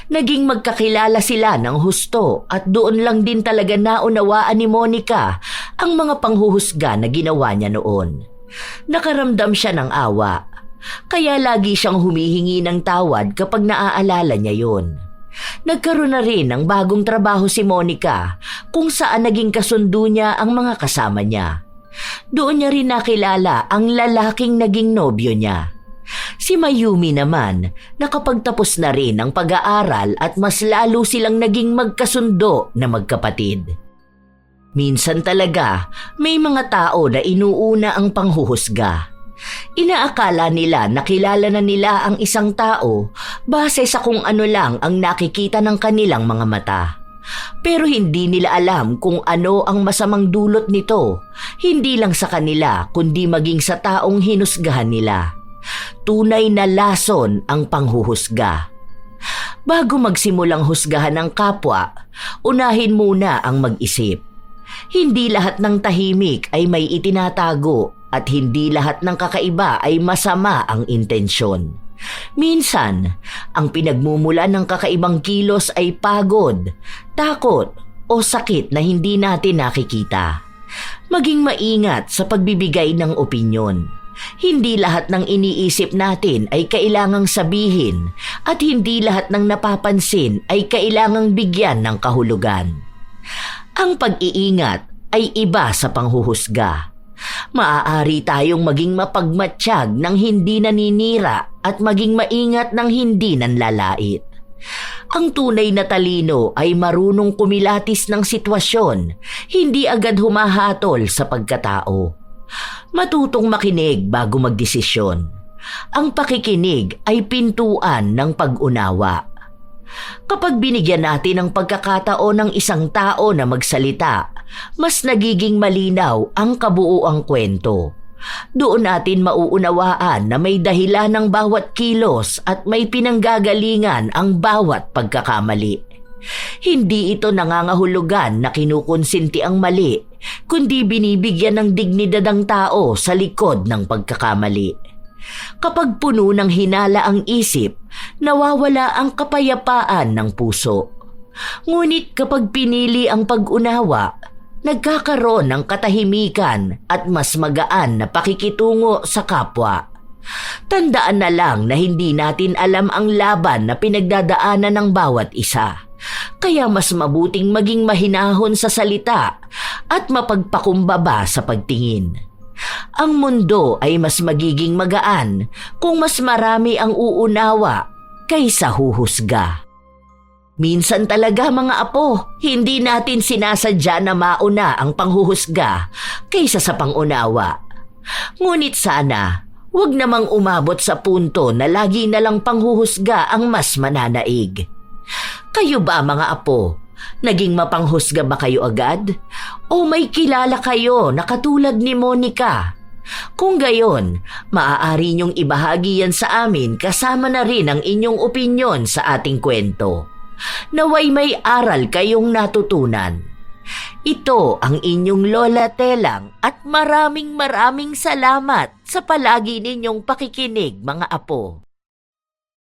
Naging magkakilala sila ng husto at doon lang din talaga naunawaan ni Monica ang mga panghuhusga na ginawa niya noon. Nakaramdam siya ng awa, kaya lagi siyang humihingi ng tawad kapag naaalala niya yon. Nagkaroon na rin ng bagong trabaho si Monica kung saan naging kasundo niya ang mga kasama niya. Doon niya rin nakilala ang lalaking naging nobyo niya. Si Mayumi naman, nakapagtapos na rin ang pag-aaral at mas lalo silang naging magkasundo na magkapatid. Minsan talaga, may mga tao na inuuna ang panghuhusga. Inaakala nila na kilala na nila ang isang tao base sa kung ano lang ang nakikita ng kanilang mga mata. Pero hindi nila alam kung ano ang masamang dulot nito, hindi lang sa kanila kundi maging sa taong hinusgahan nila. Tunay na lason ang panghuhusga. Bago magsimulang husgahan ng kapwa, unahin muna ang mag-isip. Hindi lahat ng tahimik ay may itinatago at hindi lahat ng kakaiba ay masama ang intensyon. Minsan, ang pinagmumula ng kakaibang kilos ay pagod, takot o sakit na hindi natin nakikita. Maging maingat sa pagbibigay ng opinyon. Hindi lahat ng iniisip natin ay kailangang sabihin at hindi lahat ng napapansin ay kailangang bigyan ng kahulugan. Ang pag-iingat ay iba sa panghuhusga. Maaari tayong maging mapagmatsyag ng hindi naninira at maging maingat ng hindi nanlalait. Ang tunay na talino ay marunong kumilatis ng sitwasyon, hindi agad humahatol sa pagkatao. Matutong makinig bago magdesisyon. Ang pakikinig ay pintuan ng pag-unawa. Kapag binigyan natin ng pagkakataon ng isang tao na magsalita, mas nagiging malinaw ang kabuuang kwento. Doon natin mauunawaan na may dahilan ng bawat kilos at may pinanggagalingan ang bawat pagkakamali. Hindi ito nangangahulugan na kinukonsinti ang mali, kundi binibigyan ng dignidad ang tao sa likod ng pagkakamali. Kapag puno ng hinala ang isip, nawawala ang kapayapaan ng puso. Ngunit kapag pinili ang pag-unawa, nagkakaroon ng katahimikan at mas magaan na pakikitungo sa kapwa. Tandaan na lang na hindi natin alam ang laban na pinagdadaanan ng bawat isa. Kaya mas mabuting maging mahinahon sa salita at mapagpakumbaba sa pagtingin. Ang mundo ay mas magiging magaan kung mas marami ang uunawa kaysa huhusga. Minsan talaga mga apo, hindi natin sinasadya na mauna ang panghuhusga kaysa sa pangunawa. Ngunit sana, huwag namang umabot sa punto na lagi na lang panghuhusga ang mas mananaig. Kayo ba mga apo, naging mapanghusga ba kayo agad? O may kilala kayo na katulad ni Monica? Kung gayon, maaari niyong ibahagi yan sa amin kasama na rin ang inyong opinyon sa ating kwento. Naway may aral kayong natutunan. Ito ang inyong Lola Telang at maraming salamat sa palagi ninyong pakikinig mga apo.